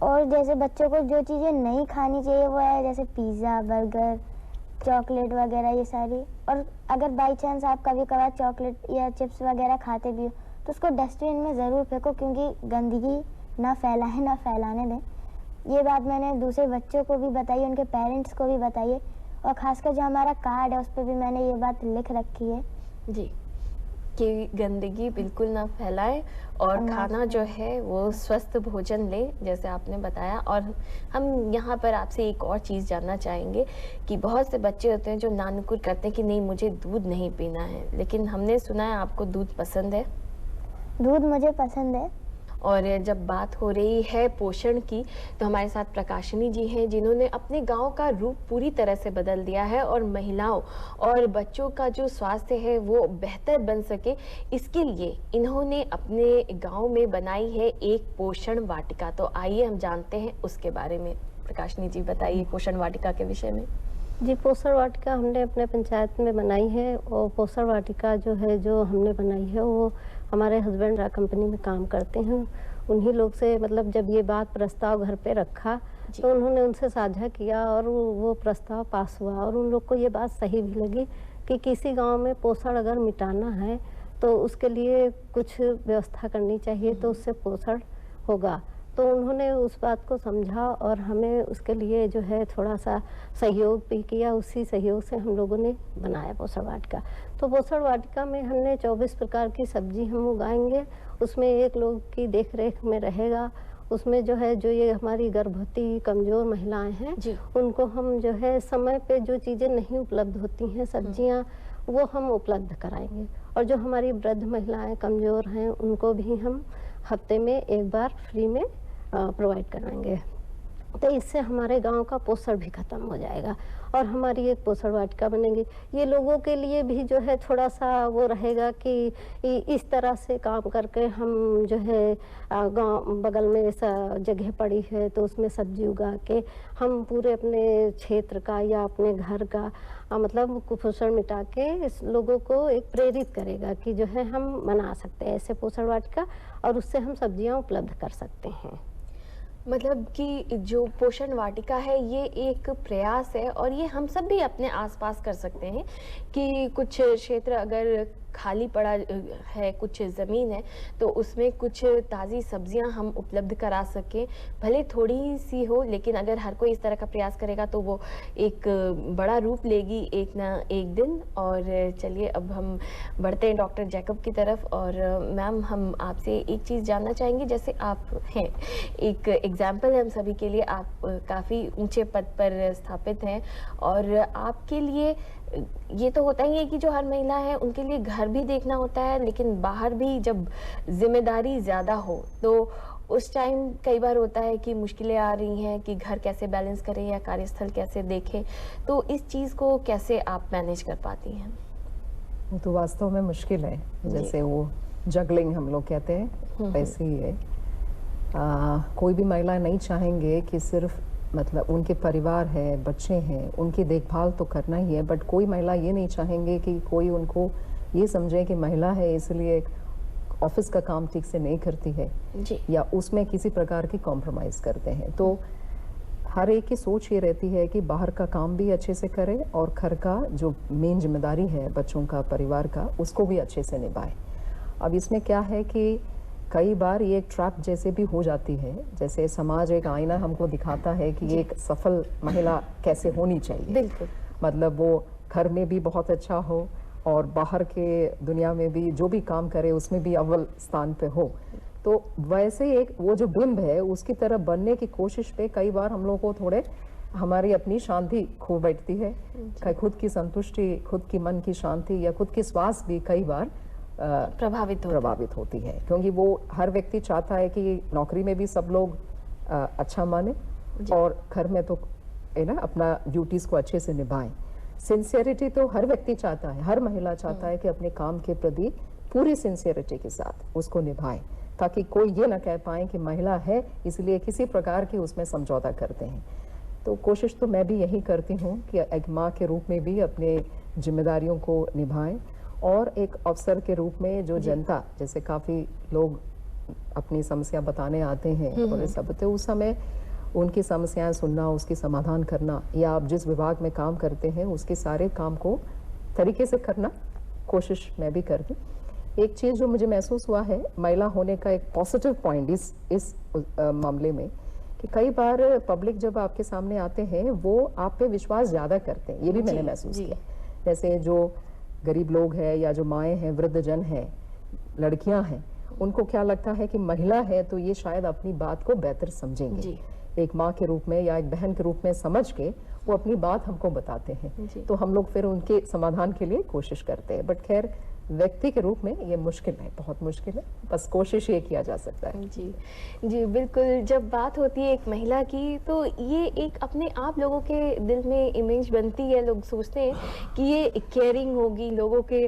और जैसे बच्चों को जो चीज़ें नहीं खानी चाहिए वो है जैसे पिज़्ज़ा, बर्गर, चॉकलेट वगैरह ये सारी। और अगर बाई चांस आप कभी कभार चॉकलेट या चिप्स वगैरह खाते भी हो तो उसको डस्टबिन में ज़रूर फेंको, क्योंकि गंदगी ना फैलाए ना फैलाने दें। ये बात मैंने दूसरे बच्चों को भी बताई, उनके पेरेंट्स को भी बताई है, और ख़ासकर जो हमारा कार्ड है उस पर भी मैंने ये बात लिख रखी है जी, कि गंदगी बिल्कुल ना फैलाएं और खाना जो है वो स्वस्थ भोजन लें जैसे आपने बताया। और हम यहाँ पर आपसे एक और चीज़ जानना चाहेंगे कि बहुत से बच्चे होते हैं जो नानुकुर करते हैं कि नहीं मुझे दूध नहीं पीना है, लेकिन हमने सुना है आपको दूध पसंद है। दूध मुझे पसंद है। और जब बात हो रही है पोषण की तो हमारे साथ प्रकाशिनी जी हैं जिन्होंने अपने गांव का रूप पूरी तरह से बदल दिया है और महिलाओं और बच्चों का जो स्वास्थ्य है वो बेहतर बन सके इसके लिए इन्होंने अपने गांव में बनाई है एक पोषण वाटिका। तो आइए हम जानते हैं उसके बारे में। प्रकाशिनी जी बताइए पोषण वाटिका के विषय में। जी, पोषण वाटिका हमने अपने पंचायत में बनाई है और पोषण वाटिका जो है जो हमने बनाई है वो हमारे हस्बैंड कंपनी में काम करते हैं। उन्हीं लोग से मतलब जब ये बात प्रस्ताव घर पे रखा तो उन्होंने उनसे साझा किया और वो प्रस्ताव पास हुआ और उन लोग को ये बात सही भी लगी कि किसी गांव में पोषण अगर मिटाना है तो उसके लिए कुछ व्यवस्था करनी चाहिए तो उससे पोषण होगा। तो उन्होंने उस बात को समझा और हमें उसके लिए जो है थोड़ा सा सहयोग भी किया। उसी सहयोग से हम लोगों ने बनाया पोषण वाटिका। तो पोषण वाटिका में हमने 24 प्रकार की सब्जी हम उगाएंगे, उसमें एक लोग की देखरेख में रहेगा। उसमें जो है जो ये हमारी गर्भवती कमज़ोर महिलाएं हैं उनको हम जो है समय पे जो चीज़ें नहीं उपलब्ध होती हैं सब्जियां वो हम उपलब्ध कराएंगे। और जो हमारी वृद्ध महिलाएं कमज़ोर हैं उनको भी हम हफ्ते में एक बार फ्री में प्रोवाइड कराएंगे। तो इससे हमारे गांव का पोषण भी खत्म हो जाएगा और हमारी एक पोषण वाटिका बनेगी। ये लोगों के लिए भी जो है थोड़ा सा वो रहेगा कि इस तरह से काम करके हम जो है गांव बगल में ऐसा जगह पड़ी है तो उसमें सब्जी उगा के हम पूरे अपने क्षेत्र का या अपने घर का मतलब कुपोषण मिटा के इस लोगों को एक प्रेरित करेगा कि जो है हम बना सकते हैं ऐसे पोषण वाटिका और उससे हम सब्जियां उपलब्ध कर सकते हैं। मतलब कि जो पोषण वाटिका है ये एक प्रयास है और ये हम सब भी अपने आसपास कर सकते हैं कि कुछ क्षेत्र अगर खाली पड़ा है, कुछ ज़मीन है तो उसमें कुछ ताज़ी सब्जियां हम उपलब्ध करा सकें, भले थोड़ी सी हो लेकिन अगर हर कोई इस तरह का प्रयास करेगा तो वो एक बड़ा रूप लेगी एक ना एक दिन। और चलिए अब हम बढ़ते हैं डॉक्टर जैकब की तरफ। और मैम हम आपसे एक चीज़ जानना चाहेंगे, जैसे आप हैं एक एग्जाम्पल है हम सभी के लिए, आप काफ़ी ऊंचे पद पर स्थापित हैं और आपके लिए ये तो होता ही है कि जो हर महिला है उनके लिए घर भी देखना होता है, लेकिन बाहर भी जब जिम्मेदारी ज़्यादा हो तो उस टाइम कई बार होता है कि मुश्किलें आ रही हैं कि घर कैसे बैलेंस करें या कार्यस्थल कैसे देखें, तो इस चीज़ को कैसे आप मैनेज कर पाती हैं? वो तो वास्तव में मुश्किल है, जैसे वो जगलिंग हम लोग कहते हैं वैसे ही है। कोई भी महिला नहीं चाहेंगे कि सिर्फ मतलब उनके परिवार है, बच्चे हैं, उनकी देखभाल तो करना ही है, बट कोई महिला ये नहीं चाहेंगे कि कोई उनको ये समझे कि महिला है इसलिए ऑफिस का काम ठीक से नहीं करती है या उसमें किसी प्रकार की कॉम्प्रोमाइज़ करते हैं। तो हर एक की सोच ये रहती है कि बाहर का काम भी अच्छे से करे और घर का जो मेन जिम्मेदारी है बच्चों का, परिवार का, उसको भी अच्छे से निभाए। अब इसमें क्या है कि कई बार ये एक ट्रैप जैसे भी हो जाती है, जैसे समाज एक आईना हमको दिखाता है कि ये एक सफल महिला कैसे होनी चाहिए। बिल्कुल। मतलब वो घर में भी बहुत अच्छा हो और बाहर के दुनिया में भी जो भी काम करे उसमें भी अव्वल स्थान पे हो। तो वैसे एक वो जो बिंब है उसकी तरह बनने की कोशिश पे कई बार हम लोग को थोड़े हमारी अपनी शांति खो बैठती है। खुद की संतुष्टि, खुद की मन की शांति या खुद की श्वास भी कई बार प्रभावित होती है, क्योंकि वो हर व्यक्ति चाहता है कि नौकरी में भी सब लोग अच्छा माने और घर में तो ना अपना ड्यूटीज को अच्छे से निभाएं। सिंसियरिटी तो हर व्यक्ति चाहता है, हर महिला चाहता है कि अपने काम के प्रति पूरी सिंसियरिटी के साथ उसको निभाएं, ताकि कोई ये ना कह पाए कि महिला है इसलिए किसी प्रकार की उसमें समझौता करते हैं। तो कोशिश तो मैं भी यही करती हूँ कि एक माँ के रूप में भी अपने जिम्मेदारियों को निभाएं और एक अफसर के रूप में जो जनता, जैसे काफ़ी लोग अपनी समस्या बताने आते हैं और सब, तो उस समय उनकी समस्याएं सुनना, उसकी समाधान करना, या आप जिस विभाग में काम करते हैं उसके सारे काम को तरीके से करना कोशिश मैं भी करती। एक चीज़ जो मुझे महसूस हुआ है महिला होने का एक पॉजिटिव पॉइंट इस मामले में, कि कई बार पब्लिक जब आपके सामने आते हैं वो आप पे विश्वास ज़्यादा करते हैं, ये भी मैंने महसूस किया। जैसे जो गरीब लोग हैं या जो माएँ हैं, वृद्धजन हैं, लड़कियां हैं, उनको क्या लगता है कि महिला है तो ये शायद अपनी बात को बेहतर समझेंगे, एक माँ के रूप में या एक बहन के रूप में समझ के वो अपनी बात हमको बताते हैं, तो हम लोग फिर उनके समाधान के लिए कोशिश करते हैं। बट खैर व्यक्ति के रूप में ये मुश्किल है, बहुत मुश्किल है, बस कोशिश ये किया जा सकता है। जी बिल्कुल। जब बात होती है एक महिला की तो ये एक अपने आप लोगों के दिल में इमेज बनती है, लोग सोचते हैं कि ये केयरिंग होगी, लोगों के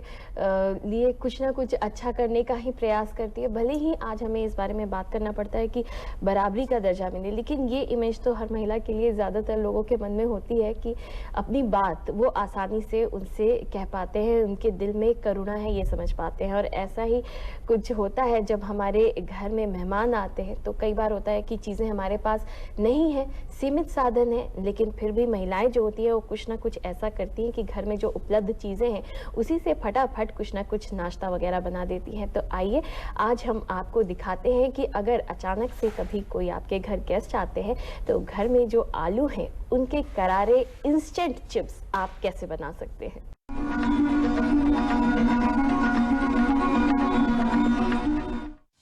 लिए कुछ ना कुछ अच्छा करने का ही प्रयास करती है। भले ही आज हमें इस बारे में बात करना पड़ता है कि बराबरी का दर्जा मिले, लेकिन ये इमेज तो हर महिला के लिए ज़्यादातर लोगों के मन में होती है कि अपनी बात वो आसानी से उनसे कह पाते हैं, उनके दिल में करुणा है ये समझ पाते हैं। और ऐसा ही कुछ होता है जब हमारे घर में मेहमान आते हैं, तो कई बार होता है कि चीज़ें हमारे पास नहीं है, सीमित साधन है, लेकिन फिर भी महिलाएं जो होती है वो कुछ ना कुछ ऐसा करती हैं कि घर में जो उपलब्ध चीज़ें हैं उसी से फटाफट कुछ ना कुछ नाश्ता वगैरह बना देती हैं। तो आइए आज हम आपको दिखाते हैं कि अगर अचानक से कभी कोई आपके घर गेस्ट आते हैं तो घर में जो आलू हैं उनके करारे इंस्टेंट चिप्स आप कैसे बना सकते हैं।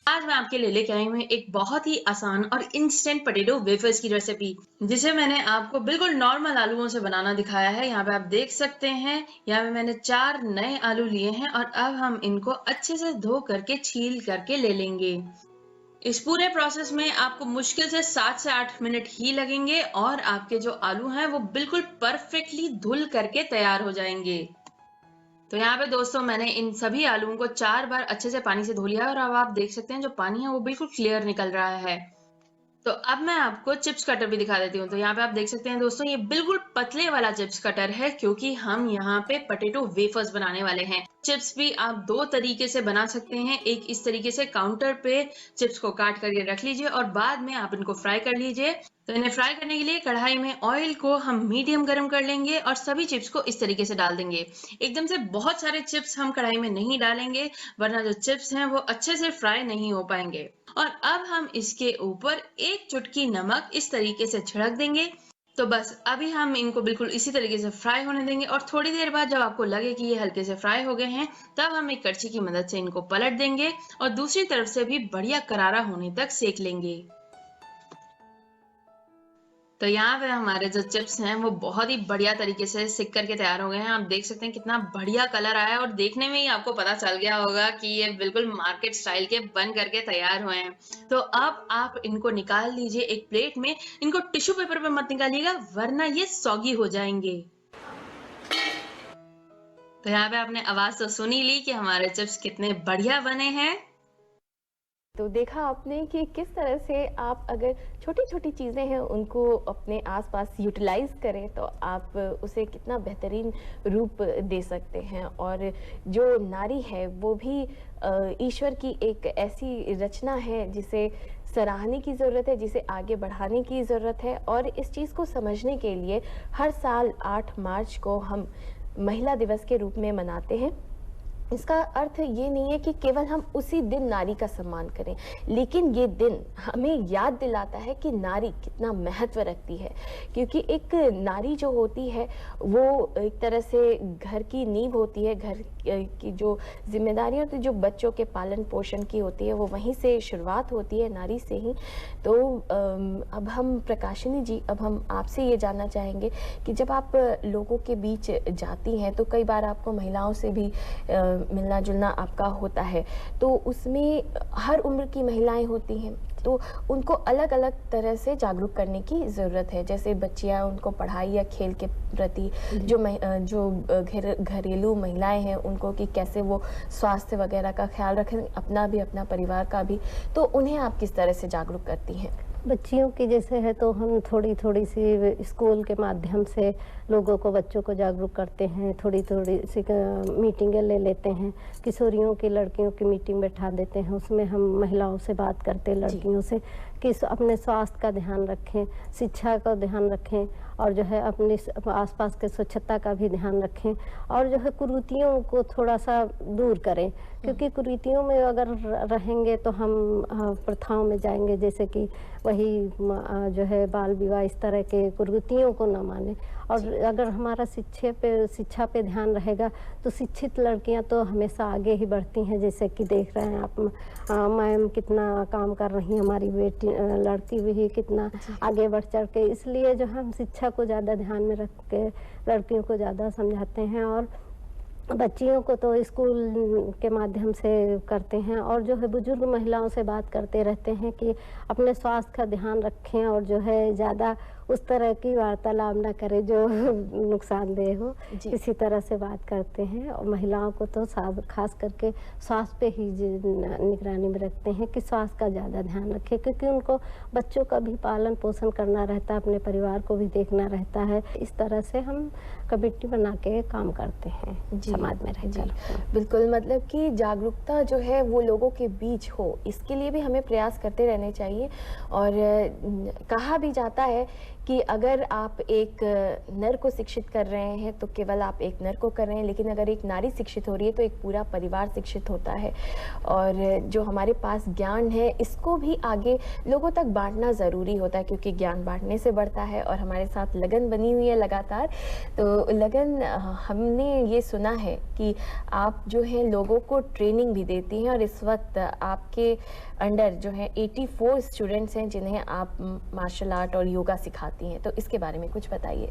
आज मैं आपके लिए लेके आई हूँ एक बहुत ही आसान और इंस्टेंट पोटैटो वेफर्स की रेसिपी, जिसे मैंने आपको बिल्कुल नॉर्मल आलूओं से बनाना दिखाया है। यहाँ पे आप देख सकते हैं, यहाँ पे मैंने 4 नए आलू लिए हैं और अब हम इनको अच्छे से धो करके छील करके ले लेंगे। इस पूरे प्रोसेस में आपको मुश्किल से 7 से 8 मिनट ही लगेंगे और आपके जो आलू हैं वो बिल्कुल परफेक्टली धुल करके तैयार हो जाएंगे। तो यहाँ पे दोस्तों मैंने इन सभी आलूओं को 4 बार अच्छे से पानी से धो लिया है और अब आप देख सकते हैं जो पानी है वो बिल्कुल क्लियर निकल रहा है। तो अब मैं आपको चिप्स कटर भी दिखा देती हूँ। तो यहाँ पे आप देख सकते हैं दोस्तों, ये बिल्कुल पतले वाला चिप्स कटर है, क्योंकि हम यहाँ पे पोटैटो वेफर्स बनाने वाले हैं। चिप्स भी आप 2 तरीके से बना सकते हैं। एक इस तरीके से काउंटर पे चिप्स को काट करके रख लीजिए और बाद में आप इनको फ्राई कर लीजिए। तो इन्हें फ्राई करने के लिए कढ़ाई में ऑयल को हम मीडियम गर्म कर लेंगे और सभी चिप्स को इस तरीके से डाल देंगे। एकदम से बहुत सारे चिप्स हम कढ़ाई में नहीं डालेंगे, वरना जो चिप्स हैं वो अच्छे से फ्राई नहीं हो पाएंगे। और अब हम इसके ऊपर 1 चुटकी नमक इस तरीके से छिड़क देंगे। तो बस अभी हम इनको बिल्कुल इसी तरीके से फ्राई होने देंगे और थोड़ी देर बाद जब आपको लगे कि ये हल्के से फ्राई हो गए हैं, तब हम एक कड़छी की मदद से इनको पलट देंगे और दूसरी तरफ से भी बढ़िया करारा होने तक सेक लेंगे। तो यहाँ पे हमारे जो चिप्स हैं वो बहुत ही बढ़िया तरीके से सिक करके तैयार हो गए हैं। आप देख सकते हैं कितना बढ़िया कलर आया है और देखने में ही आपको पता चल गया होगा कि ये बिल्कुल मार्केट स्टाइल के बन करके तैयार हुए हैं। तो अब आप इनको निकाल लीजिए एक प्लेट में। इनको टिश्यू पेपर पे मत निकालिएगा, वरना ये सॉगी हो जाएंगे। तो यहाँ पे आपने आवाज तो सुनी ली कि हमारे चिप्स कितने बढ़िया बने हैं। तो देखा आपने कि किस तरह से आप अगर छोटी छोटी चीज़ें हैं उनको अपने आसपास यूटिलाइज करें तो आप उसे कितना बेहतरीन रूप दे सकते हैं। और जो नारी है वो भी ईश्वर की एक ऐसी रचना है जिसे सराहने की ज़रूरत है, जिसे आगे बढ़ाने की ज़रूरत है। और इस चीज़ को समझने के लिए हर साल 8 मार्च को हम महिला दिवस के रूप में मनाते हैं। इसका अर्थ ये नहीं है कि केवल हम उसी दिन नारी का सम्मान करें, लेकिन ये दिन हमें याद दिलाता है कि नारी कितना महत्व रखती है। क्योंकि एक नारी जो होती है वो एक तरह से घर की नींव होती है, घर की जो जिम्मेदारियां होती है, जो बच्चों के पालन पोषण की होती है, वो वहीं से शुरुआत होती है, नारी से ही। तो अब हम प्रकाशिनी जी, अब हम आपसे ये जानना चाहेंगे कि जब आप लोगों के बीच जाती हैं तो कई बार आपको महिलाओं से भी मिलना जुलना आपका होता है, तो उसमें हर उम्र की महिलाएं होती हैं, तो उनको अलग अलग तरह से जागरूक करने की ज़रूरत है। जैसे बच्चियां, उनको पढ़ाई या खेल के प्रति, जो घरेलू महिलाएं हैं उनको कि कैसे वो स्वास्थ्य वगैरह का ख्याल रखें, अपना भी अपना परिवार का भी, तो उन्हें आप किस तरह से जागरूक करती हैं? बच्चियों की जैसे है तो हम थोड़ी थोड़ी सी स्कूल के माध्यम से लोगों को, बच्चों को जागरूक करते हैं, थोड़ी थोड़ी सी मीटिंगें ले लेते हैं, किशोरियों की, लड़कियों की मीटिंग बैठा देते हैं, उसमें हम महिलाओं से बात करते हैं, लड़कियों से, कि अपने स्वास्थ्य का ध्यान रखें, शिक्षा का ध्यान रखें, और जो है अपने आसपास के स्वच्छता का भी ध्यान रखें, और जो है कुरीतियों को थोड़ा सा दूर करें, क्योंकि कुरीतियों में अगर रहेंगे तो हम प्रथाओं में जाएंगे, जैसे कि वही जो है बाल विवाह, इस तरह के कुरीतियों को न माने। और अगर हमारा शिक्षा पे ध्यान रहेगा तो शिक्षित लड़कियां तो हमेशा आगे ही बढ़ती हैं, जैसे कि देख रहे हैं आप मैम कितना काम कर रही हैं, हमारी बेटी लड़की भी कितना आगे बढ़ चढ़ के। इसलिए जो हम शिक्षा को ज़्यादा ध्यान में रख के लड़कियों को ज़्यादा समझाते हैं, और बच्चियों को तो स्कूल के माध्यम से करते हैं, और जो है बुजुर्ग महिलाओं से बात करते रहते हैं कि अपने स्वास्थ्य का ध्यान रखें, और जो है ज़्यादा उस तरह की वार्तालाप ना करें जो नुकसानदेह हो, इसी तरह से बात करते हैं। और महिलाओं को तो खास करके स्वास्थ्य पे ही निगरानी में रखते हैं कि स्वास्थ्य का ज़्यादा ध्यान रखें, क्योंकि उनको बच्चों का भी पालन पोषण करना रहता है, अपने परिवार को भी देखना रहता है। इस तरह से हम कमेटी बना के काम करते हैं समाज में रहकर। बिल्कुल, मतलब कि जागरूकता जो है वो लोगों के बीच हो, इसके लिए भी हमें प्रयास करते रहने चाहिए। और कहा भी जाता है कि अगर आप एक नर को शिक्षित कर रहे हैं तो केवल आप एक नर को कर रहे हैं, लेकिन अगर एक नारी शिक्षित हो रही है तो एक पूरा परिवार शिक्षित होता है। और जो हमारे पास ज्ञान है इसको भी आगे लोगों तक बांटना ज़रूरी होता है, क्योंकि ज्ञान बांटने से बढ़ता है। और हमारे साथ लगन बनी हुई है लगातार, तो लगन, हमने ये सुना है कि आप जो है लोगों को ट्रेनिंग भी देती हैं, और इस वक्त आपके अंडर जो है 84 स्टूडेंट्स हैं जिन्हें आप मार्शल आर्ट और योगा सिखाती हैं, तो इसके बारे में कुछ बताइए।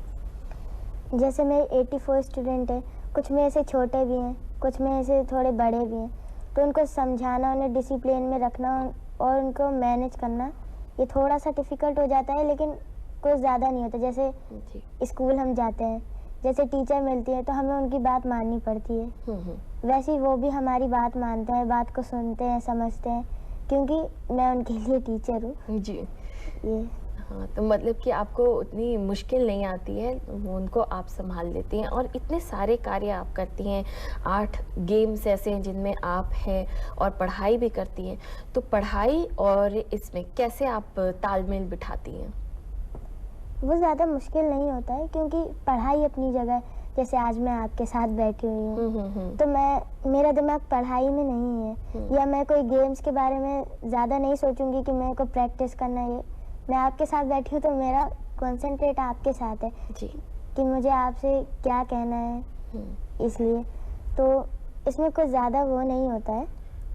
जैसे मेरे 84 स्टूडेंट हैं, कुछ में से छोटे भी हैं, कुछ में से थोड़े बड़े भी हैं, तो उनको समझाना, उन्हें डिसिप्लिन में रखना और उनको मैनेज करना ये थोड़ा सा डिफ़िकल्ट हो जाता है, लेकिन कुछ ज़्यादा नहीं होता। जैसे स्कूल हम जाते हैं, जैसे टीचर मिलती है तो हमें उनकी बात माननी पड़ती है, वैसे ही वो भी हमारी बात मानते हैं, बात को सुनते हैं, समझते हैं, क्योंकि मैं उनके लिए टीचर हूँ जी। ये हाँ, तो मतलब कि आपको उतनी मुश्किल नहीं आती है, उनको आप संभाल लेती हैं। और इतने सारे कार्य आप करती हैं, 8 गेम्स ऐसे हैं जिनमें आप हैं, और पढ़ाई भी करती हैं, तो पढ़ाई और इसमें कैसे आप तालमेल बिठाती हैं? वो ज़्यादा मुश्किल नहीं होता है, क्योंकि पढ़ाई अपनी जगह, जैसे आज मैं आपके साथ बैठी हुई हूँ तो मेरा दिमाग पढ़ाई में नहीं है, या मैं कोई गेम्स के बारे में ज़्यादा नहीं सोचूंगी कि मेरे को प्रैक्टिस करना है। मैं आपके साथ बैठी हूँ तो मेरा कंसंट्रेट आपके साथ है जी, कि मुझे आपसे क्या कहना है, इसलिए तो इसमें कुछ ज़्यादा वो नहीं होता है।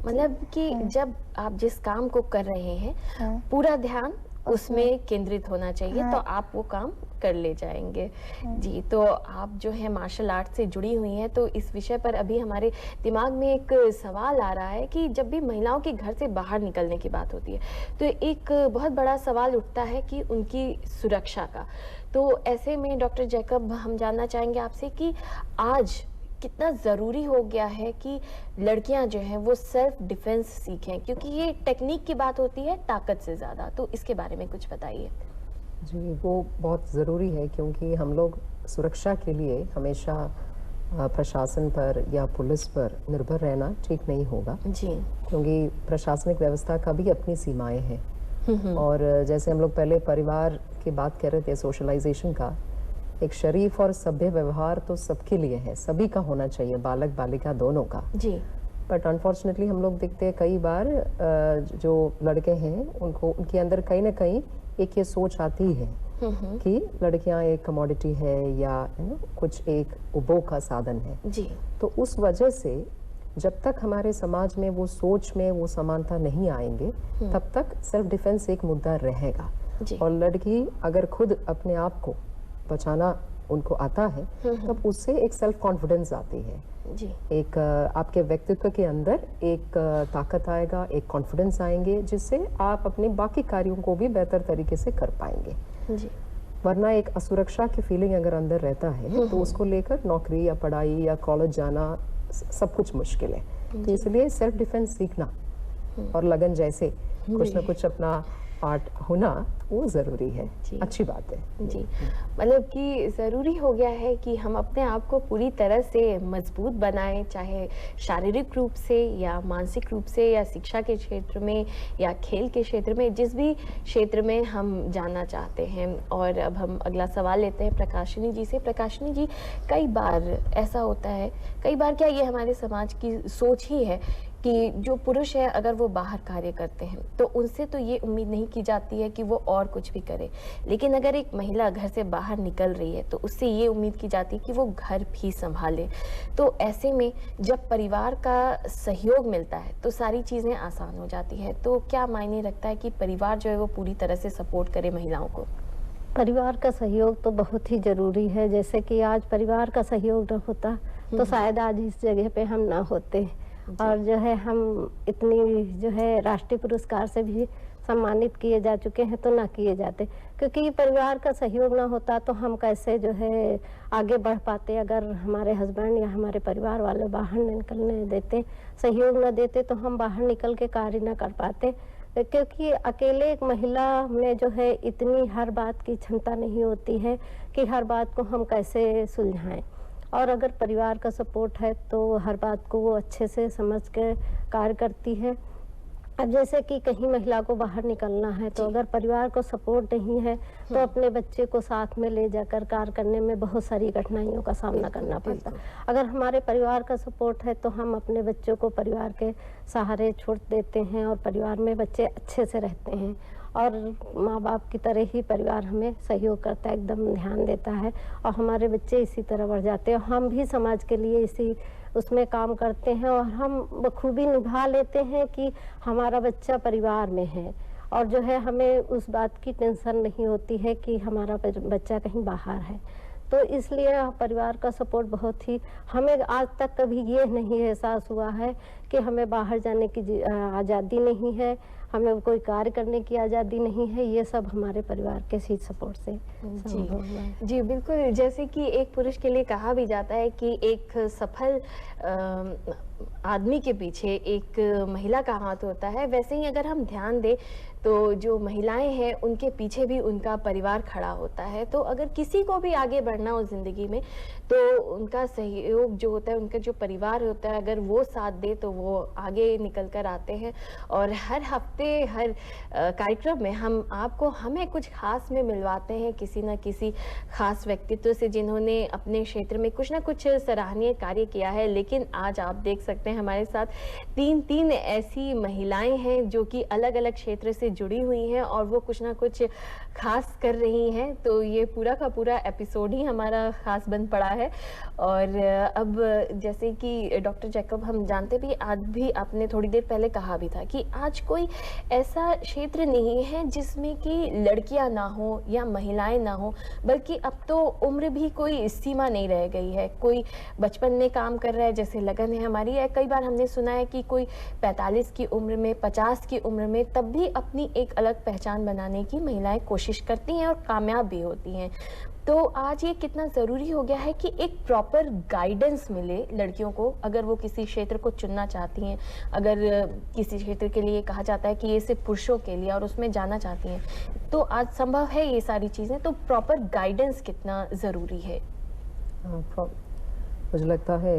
मतलब कि जब आप जिस काम को कर रहे हैं पूरा ध्यान उसमें केंद्रित होना चाहिए, तो आप वो काम कर ले जाएंगे जी। तो आप जो है मार्शल आर्ट से जुड़ी हुई हैं, तो इस विषय पर अभी हमारे दिमाग में एक सवाल आ रहा है कि जब भी महिलाओं के घर से बाहर निकलने की बात होती है तो एक बहुत बड़ा सवाल उठता है कि उनकी सुरक्षा का। तो ऐसे में डॉक्टर जैकब, हम जानना चाहेंगे आपसे कि आज कितना ज़रूरी हो गया है कि लड़कियां जो हैं वो सेल्फ डिफेंस सीखें, क्योंकि ये टेक्निक की बात होती है ताकत से ज़्यादा, तो इसके बारे में कुछ बताइए। जी, वो बहुत ज़रूरी है, क्योंकि हम लोग सुरक्षा के लिए हमेशा प्रशासन पर या पुलिस पर निर्भर रहना ठीक नहीं होगा जी, क्योंकि प्रशासनिक व्यवस्था का भी अपनी सीमाएं हैं। और जैसे हम लोग पहले परिवार की बात कर रहे थे, सोशलाइजेशन का, एक शरीफ और सभ्य व्यवहार तो सबके लिए है, सभी का होना चाहिए, बालक बालिका दोनों का। जी। बट अनफॉर्चुनेटली हम लोग देखते हैं कई बार जो लड़के हैं उनको उनके अंदर कहीं ना कहीं एक ये सोच आती है कि लड़कियां एक कमोडिटी है या कुछ एक उपभोग का साधन है। जी। तो उस वजह से जब तक हमारे समाज में वो सोच में वो समानता नहीं आएंगे तब तक सेल्फ डिफेंस एक मुद्दा रहेगा। जी। और लड़की अगर खुद अपने आप को बचाना उनको आता है तब उससे एक सेल्फ कॉन्फिडेंस आती है। जी। एक आपके व्यक्तित्व के अंदर एक ताकत आएगा, एक कॉन्फिडेंस आएंगे जिससे आप अपने बाकी कार्यों को भी बेहतर तरीके से कर पाएंगे। जी। वरना एक असुरक्षा की फीलिंग अगर अंदर रहता है तो उसको लेकर नौकरी या पढ़ाई या कॉलेज जाना सब कुछ मुश्किल है। तो इसलिए सेल्फ डिफेंस सीखना और लगन जैसे कुछ ना कुछ अपना आर्ट होना वो ज़रूरी है। अच्छी बात है। जी, मतलब कि ज़रूरी हो गया है कि हम अपने आप को पूरी तरह से मजबूत बनाएं, चाहे शारीरिक रूप से या मानसिक रूप से या शिक्षा के क्षेत्र में या खेल के क्षेत्र में, जिस भी क्षेत्र में हम जाना चाहते हैं। और अब हम अगला सवाल लेते हैं प्रकाशिनी जी से। प्रकाशिनी जी, कई बार ऐसा होता है, कई बार क्या ये हमारे समाज की सोच ही है कि जो पुरुष है अगर वो बाहर कार्य करते हैं तो उनसे तो ये उम्मीद नहीं की जाती है कि वो और कुछ भी करे, लेकिन अगर एक महिला घर से बाहर निकल रही है तो उससे ये उम्मीद की जाती है कि वो घर भी संभाले। तो ऐसे में जब परिवार का सहयोग मिलता है तो सारी चीज़ें आसान हो जाती है। तो क्या मायने रखता है कि परिवार जो है वो पूरी तरह से सपोर्ट करे महिलाओं को? परिवार का सहयोग तो बहुत ही ज़रूरी है। जैसे कि आज परिवार का सहयोग न होता तो शायद आज इस जगह पे हम ना होते। और जो है हम इतनी जो है राष्ट्रीय पुरस्कार से भी सम्मानित किए जा चुके हैं तो ना किए जाते, क्योंकि परिवार का सहयोग ना होता तो हम कैसे जो है आगे बढ़ पाते। अगर हमारे हस्बैंड या हमारे परिवार वाले बाहर निकलने देते, सहयोग न देते तो हम बाहर निकल के कार्य ना कर पाते। क्योंकि अकेले एक महिला में जो है इतनी हर बात की क्षमता नहीं होती है कि हर बात को हम कैसे सुलझाएं। और अगर परिवार का सपोर्ट है तो हर बात को वो अच्छे से समझ के कार्य करती है। अब जैसे कि कहीं महिला को बाहर निकलना है तो अगर परिवार को सपोर्ट नहीं है तो अपने बच्चे को साथ में ले जाकर कार्य करने में बहुत सारी कठिनाइयों का सामना करना पड़ता है। अगर हमारे परिवार का सपोर्ट है तो हम अपने बच्चों को परिवार के सहारे छोड़ देते हैं और परिवार में बच्चे अच्छे से रहते हैं और माँ बाप की तरह ही परिवार हमें सहयोग करता है, एकदम ध्यान देता है और हमारे बच्चे इसी तरह बढ़ जाते हैं। हम भी समाज के लिए इसी उसमें काम करते हैं और हम बखूबी निभा लेते हैं कि हमारा बच्चा परिवार में है और जो है हमें उस बात की टेंशन नहीं होती है कि हमारा बच्चा कहीं बाहर है। तो इसलिए परिवार का सपोर्ट बहुत ही, हमें आज तक कभी ये नहीं एहसास हुआ है कि हमें बाहर जाने की आज़ादी नहीं है, हमें कोई कार्य करने की आज़ादी नहीं है। ये सब हमारे परिवार के ही सपोर्ट से संभव हुआ है। जी बिल्कुल, जैसे कि एक पुरुष के लिए कहा भी जाता है कि एक सफल आदमी के पीछे एक महिला का हाथ होता है, वैसे ही अगर हम ध्यान दें तो जो महिलाएं हैं उनके पीछे भी उनका परिवार खड़ा होता है। तो अगर किसी को भी आगे बढ़ना हो ज़िंदगी में तो उनका सहयोग जो होता है, उनका जो परिवार होता है, अगर वो साथ दे तो वो आगे निकल कर आते हैं। और हर हफ्ते हर कार्यक्रम में हम आपको हमें कुछ खास में मिलवाते हैं किसी न किसी खास व्यक्तित्व से जिन्होंने अपने क्षेत्र में कुछ ना कुछ सराहनीय कार्य किया है। लेकिन आज आप देख सकते हैं हमारे साथ तीन ऐसी महिलाएं हैं जो कि अलग अलग क्षेत्र से जुड़ी हुई हैं और वो कुछ ना कुछ खास कर रही हैं। तो ये पूरा का पूरा एपिसोड ही हमारा खास बन पड़ा है। और अब जैसे कि डॉक्टर जैकब, हम जानते भी, आज भी आपने थोड़ी देर पहले कहा भी था कि आज कोई ऐसा क्षेत्र नहीं है जिसमें कि लड़कियां ना हो या महिलाएं ना हो, बल्कि अब तो उम्र भी कोई सीमा नहीं रह गई है। कोई बचपन में काम कर रहा है, जैसे लगन है हमारी, या कई बार हमने सुना है कि कोई 45 की उम्र में, 50 की उम्र में, तब भी अपनी एक अलग पहचान बनाने की महिलाएं कोशिश करती हैं और कामयाब भी होती हैं। तो आज ये कितना ज़रूरी हो गया है कि एक प्रॉपर गाइडेंस मिले लड़कियों को, अगर वो किसी क्षेत्र को चुनना चाहती हैं, अगर किसी क्षेत्र के लिए कहा जाता है कि ये सिर्फ पुरुषों के लिए और उसमें जाना चाहती हैं, तो आज संभव है ये सारी चीज़ें। तो प्रॉपर गाइडेंस कितना ज़रूरी है? मुझे लगता है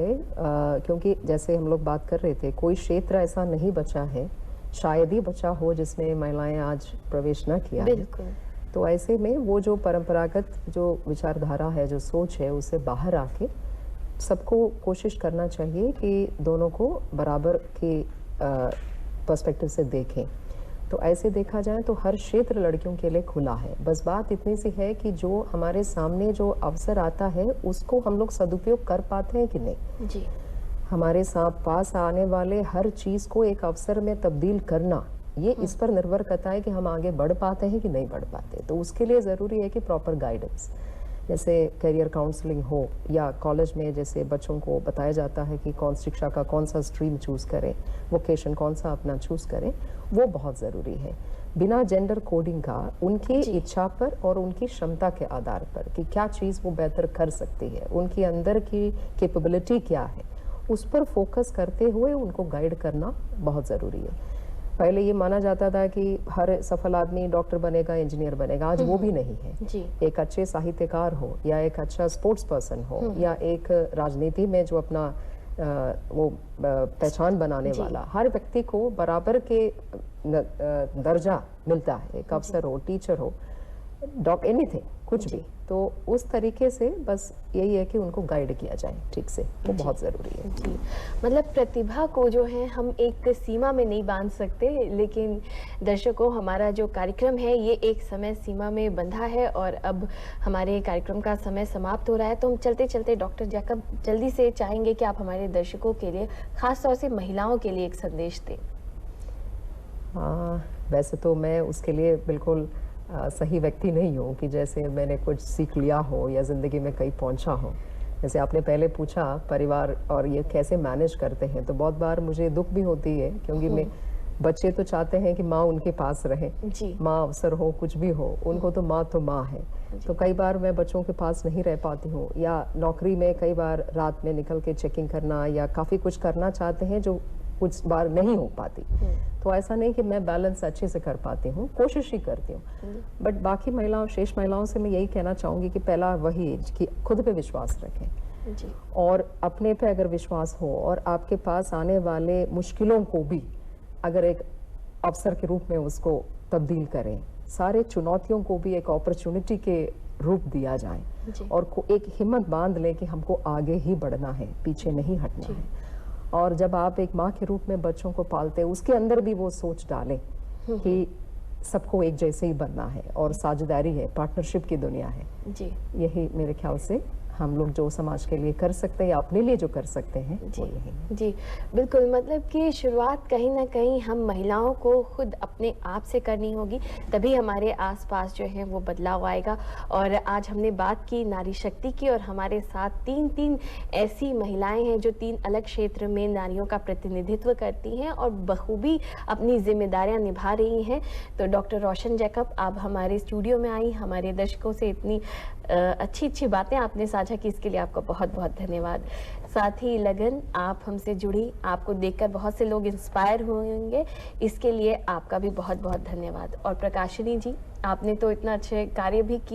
क्योंकि जैसे हम लोग बात कर रहे थे, कोई क्षेत्र ऐसा नहीं बचा है, शायद ही बचा हो जिसमें महिलाएं आज प्रवेश न किया। बिल्कुल। तो ऐसे में वो जो परंपरागत जो विचारधारा है, जो सोच है, उससे बाहर आके सबको कोशिश करना चाहिए कि दोनों को बराबर के पर्सपेक्टिव से देखें। तो ऐसे देखा जाए तो हर क्षेत्र लड़कियों के लिए खुला है। बस बात इतनी सी है कि जो हमारे सामने जो अवसर आता है उसको हम लोग सदुपयोग कर पाते हैं कि नहीं। जी। हमारे पास आने वाले हर चीज़ को एक अवसर में तब्दील करना, ये इस पर निर्भर करता है कि हम आगे बढ़ पाते हैं कि नहीं बढ़ पाते। तो उसके लिए ज़रूरी है कि प्रॉपर गाइडेंस, जैसे करियर काउंसलिंग हो या कॉलेज में जैसे बच्चों को बताया जाता है कि कौन शिक्षा का कौन सा स्ट्रीम चूज़ करें, वोकेशन कौन सा अपना चूज़ करें, वो बहुत ज़रूरी है। बिना जेंडर कोडिंग का उनकी इच्छा पर और उनकी क्षमता के आधार पर कि क्या चीज़ वो बेहतर कर सकती है, उनकी अंदर की कैपेबिलिटी क्या है, उस पर फोकस करते हुए उनको गाइड करना बहुत ज़रूरी है। पहले ये माना जाता था कि हर सफल आदमी डॉक्टर बनेगा, इंजीनियर बनेगा, आज वो भी नहीं है। जी। एक अच्छे साहित्यकार हो या एक अच्छा स्पोर्ट्स पर्सन हो या एक राजनीति में जो अपना पहचान बनाने वाला, हर व्यक्ति को बराबर के दर्जा मिलता है। एक अफसर हो, टीचर हो, एनीथिंग, कुछ भी। तो उस तरीके से बस यही है कि उनको गाइड किया जाए ठीक से, वो बहुत ज़रूरी है। जी, मतलब प्रतिभा को जो है हम एक सीमा में नहीं बांध सकते, लेकिन दर्शकों, हमारा जो कार्यक्रम है ये एक समय सीमा में बंधा है और अब हमारे कार्यक्रम का समय समाप्त हो रहा है। तो हम चलते चलते डॉक्टर जैकब जल्दी से चाहेंगे कि आप हमारे दर्शकों के लिए, खास तौर से महिलाओं के लिए, एक संदेश दें। वैसे तो मैं उसके लिए बिल्कुल सही व्यक्ति नहीं हूँ कि जैसे मैंने कुछ सीख लिया हो या ज़िंदगी में कहीं पहुँचा हो। जैसे आपने पहले पूछा परिवार और ये कैसे मैनेज करते हैं, तो बहुत बार मुझे दुख भी होती है क्योंकि मैं बच्चे तो चाहते हैं कि माँ उनके पास रहे, माँ अवसर हो, कुछ भी हो, उनको तो माँ है। तो कई बार मैं बच्चों के पास नहीं रह पाती हूँ, या नौकरी में कई बार रात में निकल के चेकिंग करना या काफ़ी कुछ करना चाहते हैं जो कुछ बार नहीं हो पाती। तो ऐसा नहीं कि मैं बैलेंस अच्छे से कर पाती हूँ, कोशिश ही करती हूँ। बट बाकी महिलाओं, शेष महिलाओं से मैं यही कहना चाहूँगी कि पहला वही कि खुद पे विश्वास रखें जी। और अपने पे अगर विश्वास हो और आपके पास आने वाले मुश्किलों को भी अगर एक अवसर के रूप में उसको तब्दील करें, सारे चुनौतियों को भी एक अपॉर्चुनिटी के रूप दिया जाए और एक हिम्मत बांध लें कि हमको आगे ही बढ़ना है, पीछे नहीं हटना है। और जब आप एक माँ के रूप में बच्चों को पालते हैं, उसके अंदर भी वो सोच डालें कि सबको एक जैसे ही बनना है और साझेदारी है, पार्टनरशिप की दुनिया है। जी। यही मेरे ख्याल से हम लोग जो समाज के लिए कर सकते हैं या अपने लिए जो कर सकते हैं वो यही है। जी बिल्कुल, मतलब कि शुरुआत कहीं ना कहीं हम महिलाओं को खुद अपने आप से करनी होगी, तभी हमारे आसपास जो है वो बदलाव आएगा। और आज हमने बात की नारी शक्ति की और हमारे साथ तीन ऐसी महिलाएं हैं जो 3 अलग क्षेत्र में नारियों का प्रतिनिधित्व करती हैं और बखूबी अपनी जिम्मेदारियां निभा रही हैं। तो डॉक्टर रोशन जैकब, आप हमारे स्टूडियो में आई, हमारे दर्शकों से इतनी अच्छी बातें आपने साझा की, इसके लिए आपका बहुत बहुत धन्यवाद। साथ ही लगन, आप हमसे जुड़ी, आपको देखकर बहुत से लोग इंस्पायर होंगे, इसके लिए आपका भी बहुत बहुत धन्यवाद। और प्रकाशिनी जी, आपने तो इतना अच्छे कार्य भी किए।